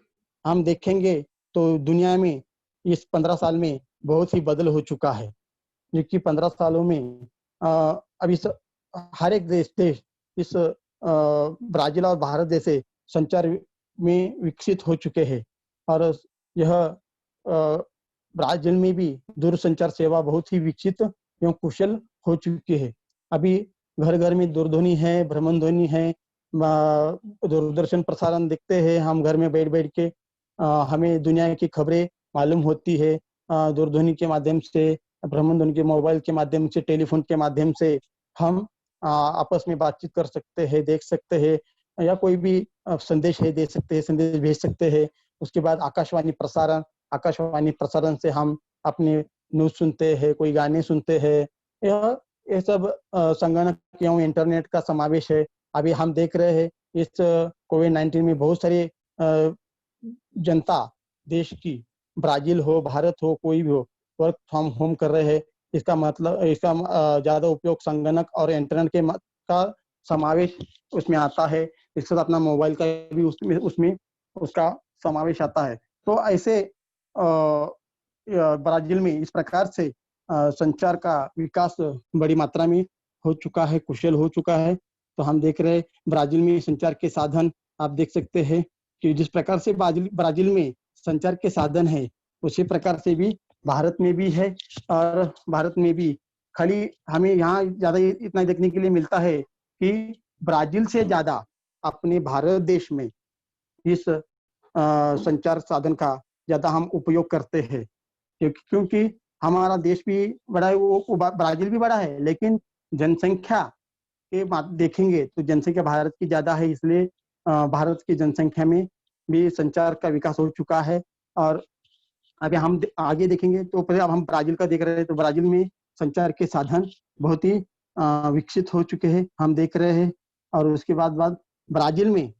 Speaker 1: हम देखेंगे तो दुनिया में इस 15 साल में बहुत ही बदल हो चुका है। क्योंकि 15 सालों में अभी हर एक देश इस ब्राजील और भारत जैसे संचार में विकसित हो चुके हैं। और यह ब्राजील में भी दूरसंचार सेवा बहुत ही विकसित एवं कुशल हो चुकी है। अभी घर घर में दूरध्वनि है, भ्रमण ध्वनि है, दूरदर्शन प्रसारण देखते हैं हम घर में बैठ बैठ के। हमें दुनिया की खबरें मालूम होती है दूरध्वनि के माध्यम से, भ्रमण ध्वनि के, मोबाइल के माध्यम से, टेलीफोन के माध्यम से हम आपस में बातचीत कर सकते हैं, देख सकते हैं, या कोई भी संदेश है दे सकते हैं, संदेश भेज सकते हैं। उसके बाद आकाशवाणी प्रसारण से हम अपने न्यूज सुनते हैं, कोई गाने सुनते हैं। यह ये सब संगणक एवं इंटरनेट का समावेश है। अभी हम देख रहे हैं इस कोविड-19 में बहुत सारे जनता देश की, ब्राजील हो, भारत हो, कोई भी हो, वर्क फ्रॉम होम कर रहे हैं। इसका मतलब इसका ज्यादा उपयोग संगणक और इंटरनेट का समावेश उसमें आता है। इसके साथ अपना मोबाइल का भी उसमें उसका समावेश आता है। तो ऐसे ब्राजील में इस प्रकार से संचार का विकास बड़ी मात्रा में हो चुका है, कुशल हो चुका है। तो हम देख रहे हैं ब्राजील में संचार के साधन, आप देख सकते हैं कि जिस प्रकार से ब्राजील में संचार के साधन है, उसी प्रकार से भी भारत में भी है। और भारत में भी खाली हमें यहाँ ज्यादा इतना देखने के लिए मिलता है कि ब्राजील से ज्यादा अपने भारत देश में इस संचार साधन का ज्यादा हम उपयोग करते हैं, क्योंकि हमारा देश भी बड़ा है, वो ब्राजील भी बड़ा है, लेकिन जनसंख्या के बात देखेंगे तो जनसंख्या भारत की ज्यादा है। इसलिए भारत की जनसंख्या में भी संचार का विकास हो चुका है। और अभी हम आगे देखेंगे तो पहले अब हम ब्राजील का देख रहे हैं, तो ब्राजील में संचार के साधन बहुत ही विकसित हो चुके हैं, हम देख रहे हैं। और उसके बाद ब्राजील में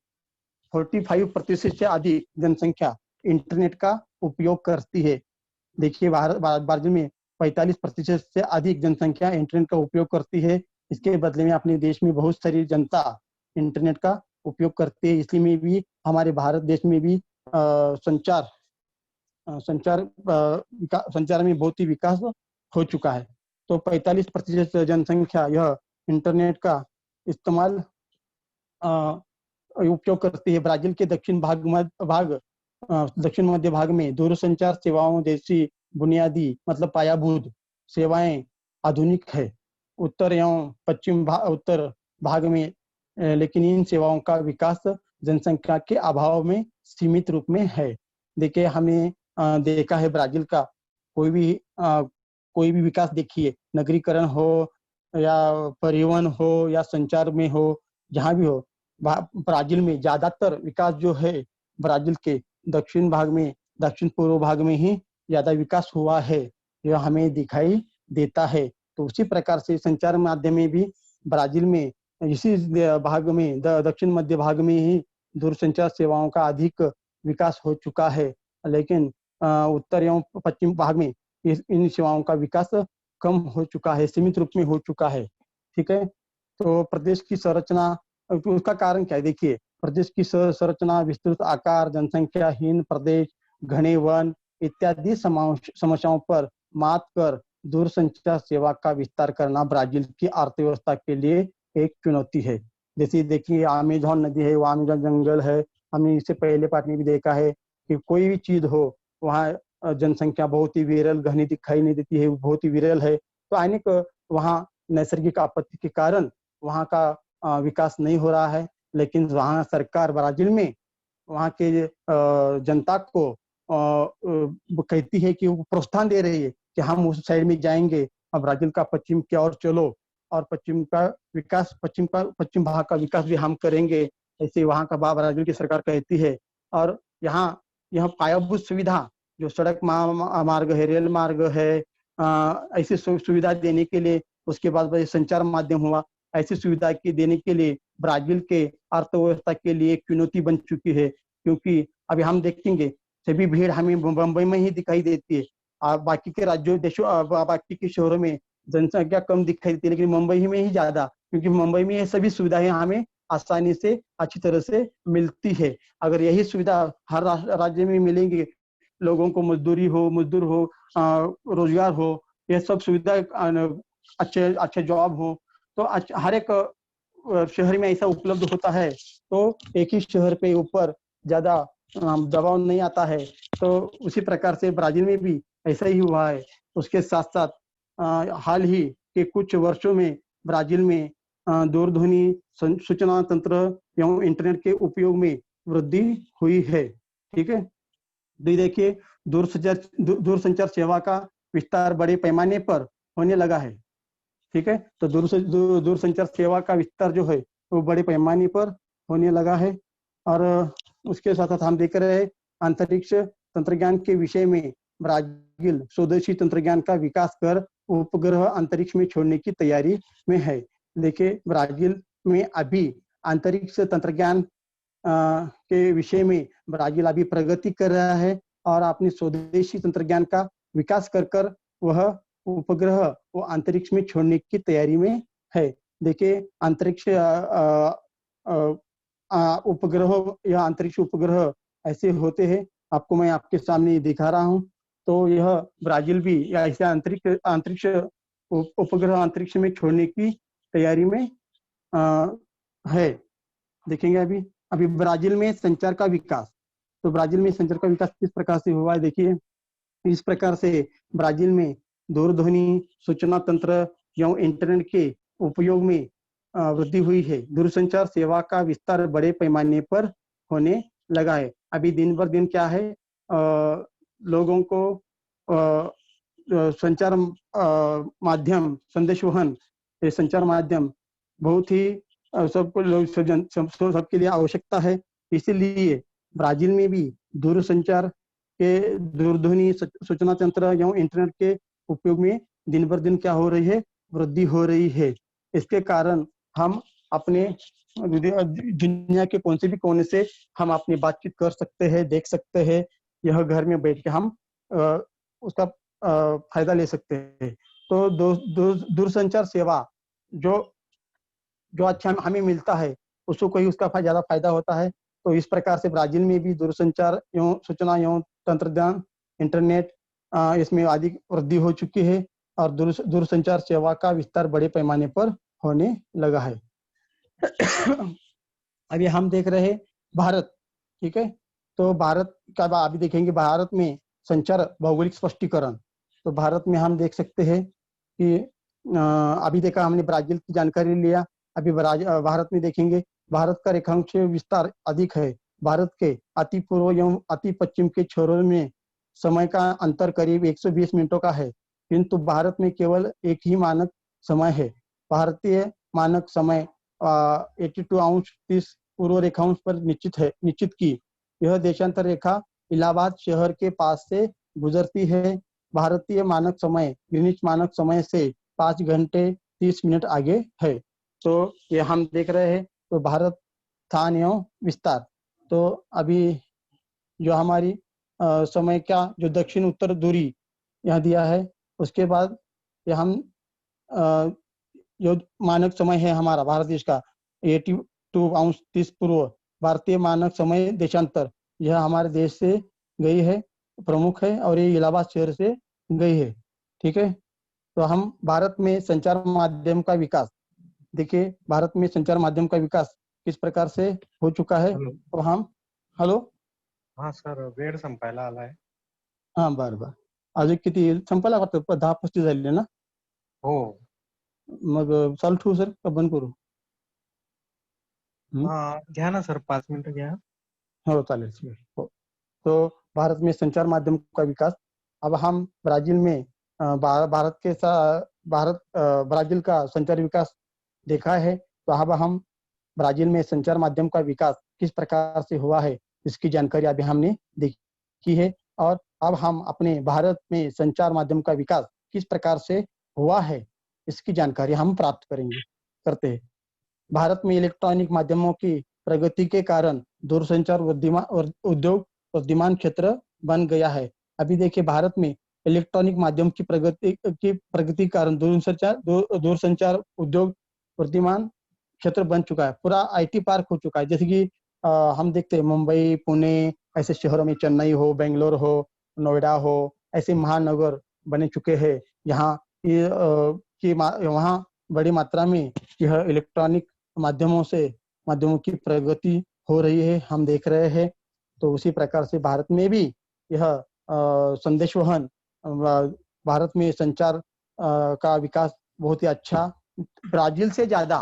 Speaker 1: 45% से अधिक जनसंख्या इंटरनेट का उपयोग करती है। देखिए ब्राजील में 45% से अधिक जनसंख्या इंटरनेट का उपयोग करती है। इसके बदले में अपने देश में बहुत सारी जनता इंटरनेट का उपयोग करती है। इसलिए में भी हमारे भारत देश में भी संचार में बहुत ही विकास हो चुका है। तो 45% जनसंख्या यह इंटरनेट का इस्तेमाल उपयोग करती है। ब्राजील के दक्षिण मध्य भाग में दूरसंचार सेवाओं जैसी बुनियादी मतलब पायाभूत सेवाएं आधुनिक है। उत्तर भाग में लेकिन इन सेवाओं का विकास जनसंख्या के अभाव में सीमित रूप में है। देखिए हमने देखा है ब्राजील का कोई भी विकास, देखिए नगरीकरण हो या परिवहन हो या संचार में हो, जहाँ भी हो, ब्राजील में ज्यादातर विकास जो है ब्राजील के दक्षिण पूर्व भाग में ही ज्यादा विकास हुआ है, यह हमें दिखाई देता है। तो उसी प्रकार से संचार माध्यम में भी ब्राजील में इसी भाग में दक्षिण मध्य भाग में ही दूरसंचार सेवाओं का अधिक विकास हो चुका है। लेकिन उत्तर एवं पश्चिम भाग में इन सेवाओं का विकास कम हो चुका है, सीमित रूप में हो चुका है। ठीक है। तो प्रदेश की संरचना, उसका कारण क्या है? देखिए प्रदेश की संरचना, विस्तृत आकार, जनसंख्याहीन प्रदेश, घने वन इत्यादि समस्याओं पर मात कर दूरसंचार सेवा का विस्तार करना ब्राजील की अर्थव्यवस्था के लिए एक चुनौती है। जैसे देखिए अमेज़न नदी है, वो अमेज़न जंगल है, हमने इससे पहले पार्ट में भी देखा है कि कोई भी चीज हो वहाँ जनसंख्या बहुत ही विरल, घनी दिखाई नहीं देती है, बहुत ही विरल है। तो अनेक वहाँ नैसर्गिक आपत्ति के कारण वहाँ का विकास नहीं हो रहा है। लेकिन वहाँ सरकार ब्राजील में वहाँ के जनता को कहती है कि वो प्रोत्साहन दे रही है कि हम उस साइड में जाएंगे, अब ब्राजील का पश्चिम की ओर चलो और पश्चिम भाग का विकास भी हम करेंगे, ऐसे वहाँ का ब्राजील की सरकार कहती है। और यहाँ यह पायाभूत सुविधा जो सड़क मार्ग है, रेल मार्ग है, ऐसी सुविधा देने के लिए, उसके बाद संचार माध्यम हुआ, ऐसी सुविधा के देने के लिए ब्राजील के अर्थव्यवस्था के लिए एक चुनौती बन चुकी है। क्योंकि अभी हम देखेंगे सभी भीड़ हमें मुंबई में ही दिखाई देती है, बाकी के राज्यों बाकी के शहरों में जनसंख्या कम दिखाई देती है, लेकिन मुंबई में ही ज्यादा, क्योंकि मुंबई में ये सभी सुविधाएं हमें आसानी से अच्छी तरह से मिलती है। अगर यही सुविधा हर राज्य में मिलेंगी, लोगों को मजदूर हो, रोजगार हो, यह सब सुविधा अच्छे जॉब हो, तो हर एक शहर में ऐसा उपलब्ध होता है, तो एक ही शहर पे ऊपर ज्यादा दबाव नहीं आता है। तो उसी प्रकार से ब्राजील में भी ऐसा ही हुआ है। उसके साथ साथ हाल ही के कुछ वर्षों में ब्राजील में दूरध्वनि सूचना तंत्र एवं इंटरनेट के उपयोग में वृद्धि हुई है। ठीक है, देखिए दूरसंचार सेवा का विस्तार बड़े पैमाने पर होने लगा है। ठीक है, तो दूरसंचार सेवा का विस्तार जो है वो बड़े पैमाने पर होने लगा है। और उसके साथ साथ हम देख रहे हैं अंतरिक्ष तंत्रज्ञान के विषय में ब्राजील स्वदेशी तंत्रज्ञान का विकास कर उपग्रह अंतरिक्ष में छोड़ने की तैयारी में है। देखिए, ब्राजील में अभी अंतरिक्ष तंत्रज्ञान के विषय में ब्राजील अभी प्रगति कर रहा है और अपनी स्वदेशी तंत्रज्ञान का विकास कर वह उपग्रह वो अंतरिक्ष में छोड़ने की तैयारी में है। देखिए, अंतरिक्ष उपग्रह या अंतरिक्ष उपग्रह ऐसे होते हैं, आपको मैं आपके सामने दिखा रहा हूँ। तो यह ब्राजील भी ऐसे अंतरिक्ष उपग्रह अंतरिक्ष में छोड़ने की तैयारी में है। देखेंगे अभी ब्राजील में संचार का विकास। तो ब्राजील में संचार का विकास किस प्रकार से हुआ है, देखिए इस प्रकार से ब्राजील में दूरध्वनि सूचना तंत्र एवं इंटरनेट के उपयोग में वृद्धि हुई है। दूरसंचार सेवा का विस्तार बड़े पैमाने पर होने लगा है। अभी दिन भर दिन क्या है, लोगों को संचार माध्यम संदेशवहन संचार माध्यम बहुत ही सबको लोग सबके लिए आवश्यकता है। इसीलिए ब्राजील में भी दूरसंचार के दूरध्वनि सूचना तंत्र एवं इंटरनेट के उपयोग में दिन भर दिन क्या हो रही है, वृद्धि हो रही है। इसके कारण हम अपने दुनिया के कौन से भी कोने से हम अपनी बातचीत कर सकते हैं, देख सकते हैं। यह घर में बैठ के हम उसका फायदा ले सकते हैं। तो दूरसंचार सेवा जो अच्छा हमें मिलता है उसको कोई उसका ज्यादा फायदा होता है। तो इस प्रकार से ब्राजील में भी दूरसंचार एवं सूचना एवं तंत्रज्ञान इंटरनेट इसमें अधिक वृद्धि हो चुकी है और दूरसंचार सेवा का विस्तार बड़े पैमाने पर होने लगा है। अभी हम देख रहे हैं भारत। ठीक है, तो भारत का अभी देखेंगे भारत में संचार भौगोलिक स्पष्टीकरण। तो भारत में हम देख सकते हैं कि अभी देखा हमने ब्राजील की जानकारी लिया। अभी भारत में देखेंगे भारत का रेखांश विस्तार अधिक है। भारत के अति पूर्व एवं अति पश्चिम के छोरों में समय का अंतर करीब 120 मिनटों का है, किंतु भारत में केवल एक ही मानक समय है। भारतीय मानक समय 82° पूर्व रेखांश पर निश्चित की। यह देशांतर रेखा इलाहाबाद शहर के पास से गुजरती है। भारतीय मानक समय ग्रीनिच मानक समय से 5 घंटे 30 मिनट आगे है। तो ये हम देख रहे हैं। तो भारत स्थान एवं विस्तार। तो अभी जो हमारी समय का जो दक्षिण उत्तर दूरी यहाँ दिया है, उसके बाद ये हम जो मानक समय है हमारा भारत देश का 82° पूर्व भारतीय मानक समय देशांतर, यह हमारे देश से गई है, प्रमुख है और ये इलाहाबाद शहर से गई है। ठीक है, तो हम भारत में संचार माध्यम का विकास देखिए, भारत में संचार माध्यम का विकास किस प्रकार से हो चुका है। तो हम हॅलो
Speaker 2: हा सर, वेळ संपायला आलाय।
Speaker 1: हा बरं अजून किती संपायला वाटतं 10-35 झाले ना?
Speaker 2: हो,
Speaker 1: मग चालू ठेवू सर का बंद करू?
Speaker 2: घ्या ना सर, 5 मिनिटं घ्या।
Speaker 1: हो चालेल हो। तो भारत में संचार माध्यम का विकास। अब हम ब्राजील में ब्राजील का संचार विकास देखा है। तो अब हम ब्राजील में संचार माध्यम का विकास किस प्रकार से हुआ है इसकी जानकारी अभी हमने देखी है। और अब हम अपने भारत में संचार माध्यम का विकास किस प्रकार से हुआ है इसकी जानकारी हम प्राप्त करते हैं। भारत में इलेक्ट्रॉनिक माध्यमों की प्रगति के कारण दूरसंचार उद्योग बुद्धिमान क्षेत्र बन गया है। अभी देखिए, भारत में इलेक्ट्रॉनिक माध्यम की प्रगति कारण दूरसंचार उद्योग बुद्धिमान क्षेत्र बन चुका है। पूरा आईटी पार्क हो चुका है। जैसे कि हम देखते हैं मुंबई, पुणे ऐसे शहरों में, चेन्नई हो, बेंगलोर हो, नोएडा हो, ऐसे महानगर बने चुके हैं। यहाँ वहाँ बड़ी मात्रा में यह इलेक्ट्रॉनिक माध्यमों की प्रगति हो रही है, हम देख रहे हैं। तो उसी प्रकार से भारत में भी यह संदेशवहन भारत में संचार का विकास बहुत ही अच्छा, ब्राजील से ज्यादा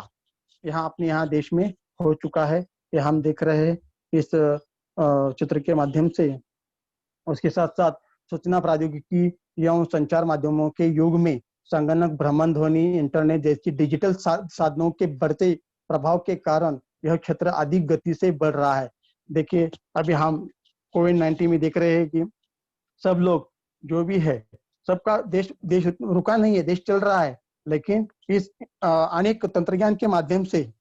Speaker 1: यहाँ अपने यहाँ देश में हो चुका है। ये हम देख रहे हैं इस चित्र के माध्यम से। उसके साथ साथ सूचना प्रौद्योगिकी एवं संचार माध्यमों के युग में संगणक, भ्रमण ध्वनि, इंटरनेट जैसी डिजिटल साधनों के बढ़ते प्रभाव के कारण यह क्षेत्र अधिक गति से बढ़ रहा है। देखिए, अभी हम कोविड-19 में देख रहे हैं कि सब लोग जो भी है, सबका देश देश रुका नहीं है, देश चल रहा है। लेकिन इस अनेक तंत्रज्ञान के माध्यम से,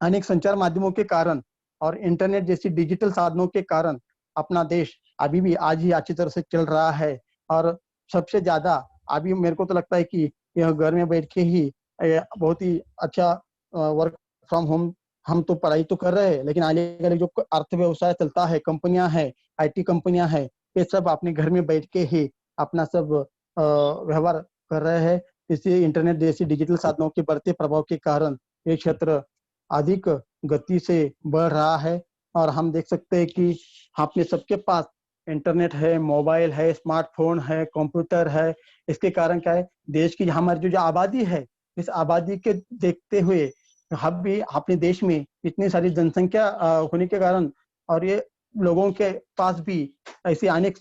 Speaker 1: अनेक संचार माध्यमों के कारण और इंटरनेट जैसी डिजिटल साधनों के कारण अपना देश अभी भी आज ही अच्छी तरह से चल रहा है। और सबसे ज्यादा अभी मेरे को तो लगता है कि यह घर में बैठ के ही बहुत ही अच्छा वर्क फ्रॉम होम हम तो पढ़ाई तो कर रहे हैं, लेकिन अलग अलग जो अर्थव्यवस्था चलता है, कंपनियां हैं, IT कंपनियां हैं, ये सब अपने घर में बैठ के ही अपना सब व्यवहार कर रहे हैं। इसी इंटरनेट जैसी डिजिटल साधनों के बढ़ते प्रभाव के कारण ये क्षेत्र अधिक गति से बढ़ रहा है। और हम देख सकते हैं कि अपने सबके पास इंटरनेट है, मोबाइल है, स्मार्टफोन है, कंप्यूटर है। इसके कारण क्या है, देश की हमारी जो आबादी है, इस आबादी के देखते हुए हम भी अपने देश में इतनी सारी जनसंख्या होने के कारण और ये लोगों के पास भी ऐसी अनेक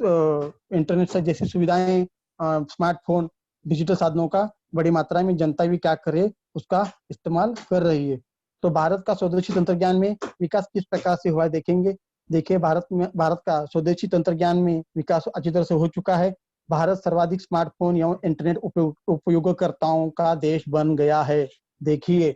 Speaker 1: इंटरनेट से जैसी सुविधाएं, स्मार्टफोन, डिजिटल साधनों का बड़ी मात्रा में जनता भी क्या करे, उसका इस्तेमाल कर रही है। तो भारत का स्वदेशी तंत्रज्ञान में विकास किस प्रकार से हुआ है देखेंगे। देखिए, भारत का स्वदेशी तंत्रज्ञान में विकास अच्छी तरह से हो चुका है। भारत सर्वाधिक स्मार्टफोन एवं इंटरनेट उपयोगकर्ताओं का देश बन गया है। देखिए,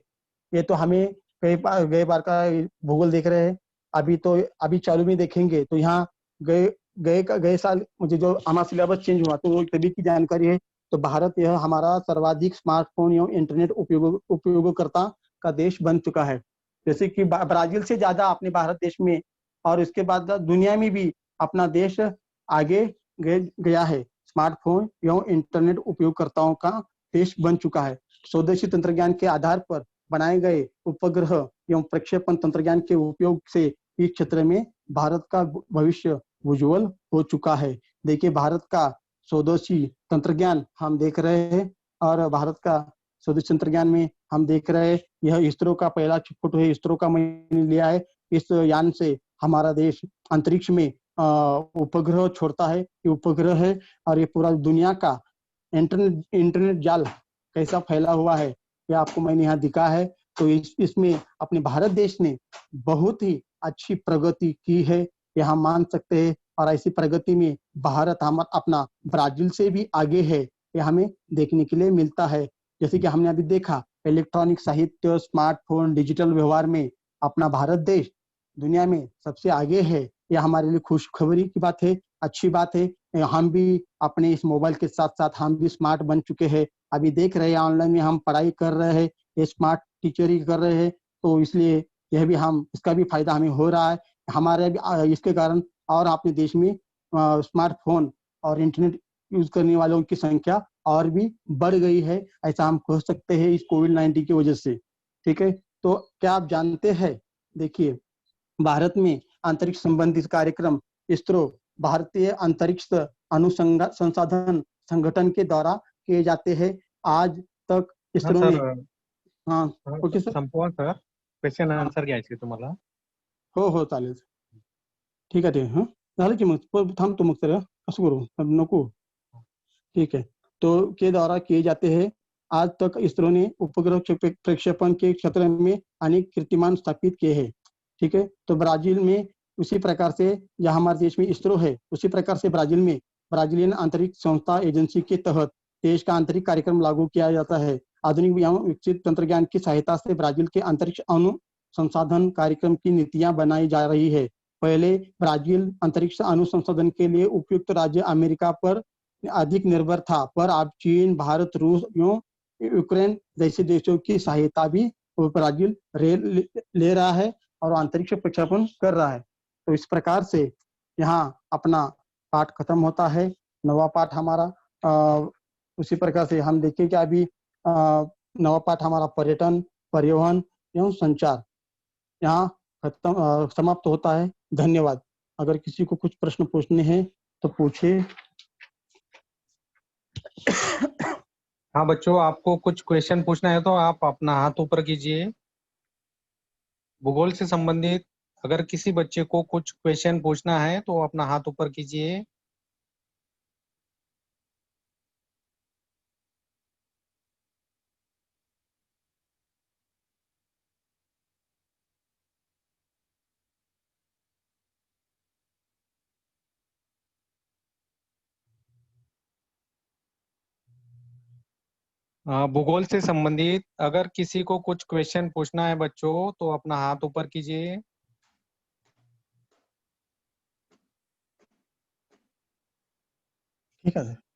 Speaker 1: ये तो हमें गए बार का भूगोल देख रहे हैं। अभी चालू में देखेंगे तो यहाँ गए गए साल मुझे जो हमारा सिलेबस चेंज हुआ तो वो तभी की जानकारी है। तो भारत यह हमारा सर्वाधिक स्मार्टफोन एवं इंटरनेट उपयोगकर्ता का देश बन चुका है। जैसे कि ब्राजील से ज्यादा अपने भारत देश में और इसके बाद दुनिया में भी अपना देश आगे गया है। स्मार्टफोन एवं इंटरनेट उपयोगकर्ताओं का देश बन चुका है। स्वदेशी तंत्रज्ञान के आधार पर बनाए गए उपग्रह एवं प्रक्षेपण तंत्रज्ञान के उपयोग से इस क्षेत्र में भारत का भविष्य उज्जवल हो चुका है। देखिए, भारत का स्वदेशी तंत्रज्ञान हम देख रहे हैं और भारत का स्वदेशी तंत्रज्ञान में हम देख रहे हैं, यह इसरो का पहला फोटो है, इसरो का मैंने लिया है। इस यान से हमारा देश अंतरिक्ष में उपग्रह छोड़ता है। ये उपग्रह है और ये पूरा दुनिया का इंटरनेट जाल कैसा फैला हुआ है, ये आपको मैंने यहाँ दिखा है। तो इसमें अपने भारत देश ने बहुत ही अच्छी प्रगति की है, ये हम मान सकते हैं। और ऐसी प्रगति में भारत हम अपना ब्राजील से भी आगे है, ये हमें देखने के लिए मिलता है। जैसे कि हमने अभी देखा, इलेक्ट्रॉनिक साहित्य, स्मार्टफोन, डिजिटल व्यवहार में अपना भारत देश दुनिया में सबसे आगे है। यह हमारे लिए खुशखबरी की बात है, अच्छी बात है। हम भी अपने इस मोबाइल के साथ साथ हम भी स्मार्ट बन चुके हैं। अभी देख रहे हैं ऑनलाइन में हम पढ़ाई कर रहे हैं, ये स्मार्ट टीचर ही कर रहे हैं। तो इसलिए यह भी हम इसका भी फायदा हमें हो रहा है हमारे भी इसके कारण। और अपने देश में स्मार्टफोन और इंटरनेट यूज करने वालों की संख्या और भी बढ़ गई है, ऐसा हम कह सकते हैं इस कोविड-19 की वजह से। ठीक है, तो क्या आप जानते हैं, देखिए, भारत में अंतरिक्ष संबंधित कार्यक्रम इसरो, भारतीय अंतरिक्ष संसाधन संगठन के द्वारा किए जाते हैं। आज तक
Speaker 2: हाँ
Speaker 1: इसरो
Speaker 2: सर.
Speaker 1: ने हाँ, ओके सर,
Speaker 2: संपवा सर. क्वेश्चन
Speaker 1: हाँ,
Speaker 2: आन्सर घ्यायचे तुम्हाला.
Speaker 1: हो चालेल, ठीक आहे. ते झालं की मग थांबतो मग सर, असं करू नको. ठीक है, तो के द्वारा किए जाते हैं। आज तक इसरो ने उपग्रह प्रक्षेपण के क्षेत्र में अनेक कीर्तिमान स्थापित किए हैं। ठीक है, तो ब्राजील में उसी प्रकार से, जहाँ हमारे देश में इसरो है, उसी प्रकार से ब्राजील में ब्राजीलियन अंतरिक्ष संस्था एजेंसी के तहत देश का अंतरिक्ष कार्यक्रम लागू किया जाता है। आधुनिक एवं विकसित तंत्रज्ञान की सहायता से ब्राजील के अंतरिक्ष अनुसंधान कार्यक्रम की नीतियां बनाई जा रही है। पहले ब्राजील अंतरिक्ष अनुसंधान के लिए उपयुक्त राज्य अमेरिका पर अधिक निर्भर था, पर अब चीन, भारत, रूस एवं यूक्रेन जैसे देशों की सहायता भी ब्राजील ले रहा है और अंतरिक्ष प्रक्षेपण कर रहा है। तो इस प्रकार से यहाँ अपना पाठ खत्म होता है, नवा पाठ हमारा उसी प्रकार से हम देखें कि अभी नवा पाठ हमारा पर्यटन, परिवहन एवं संचार यहाँ खत्म समाप्त होता है। धन्यवाद। अगर किसी को कुछ प्रश्न पूछने हैं तो पूछे।
Speaker 2: हाँ बच्चों, आपको कुछ क्वेश्चन पूछना है तो आप अपना हाथ ऊपर कीजिए. भूगोल से संबंधित अगर किसी बच्चे को कुछ क्वेश्चन पूछना है तो अपना हाथ ऊपर कीजिए। भूगोल से संबंधित अगर किसी को कुछ क्वेश्चन पूछना है बच्चों तो अपना हाथ ऊपर कीजिए।
Speaker 1: ठीक है सर।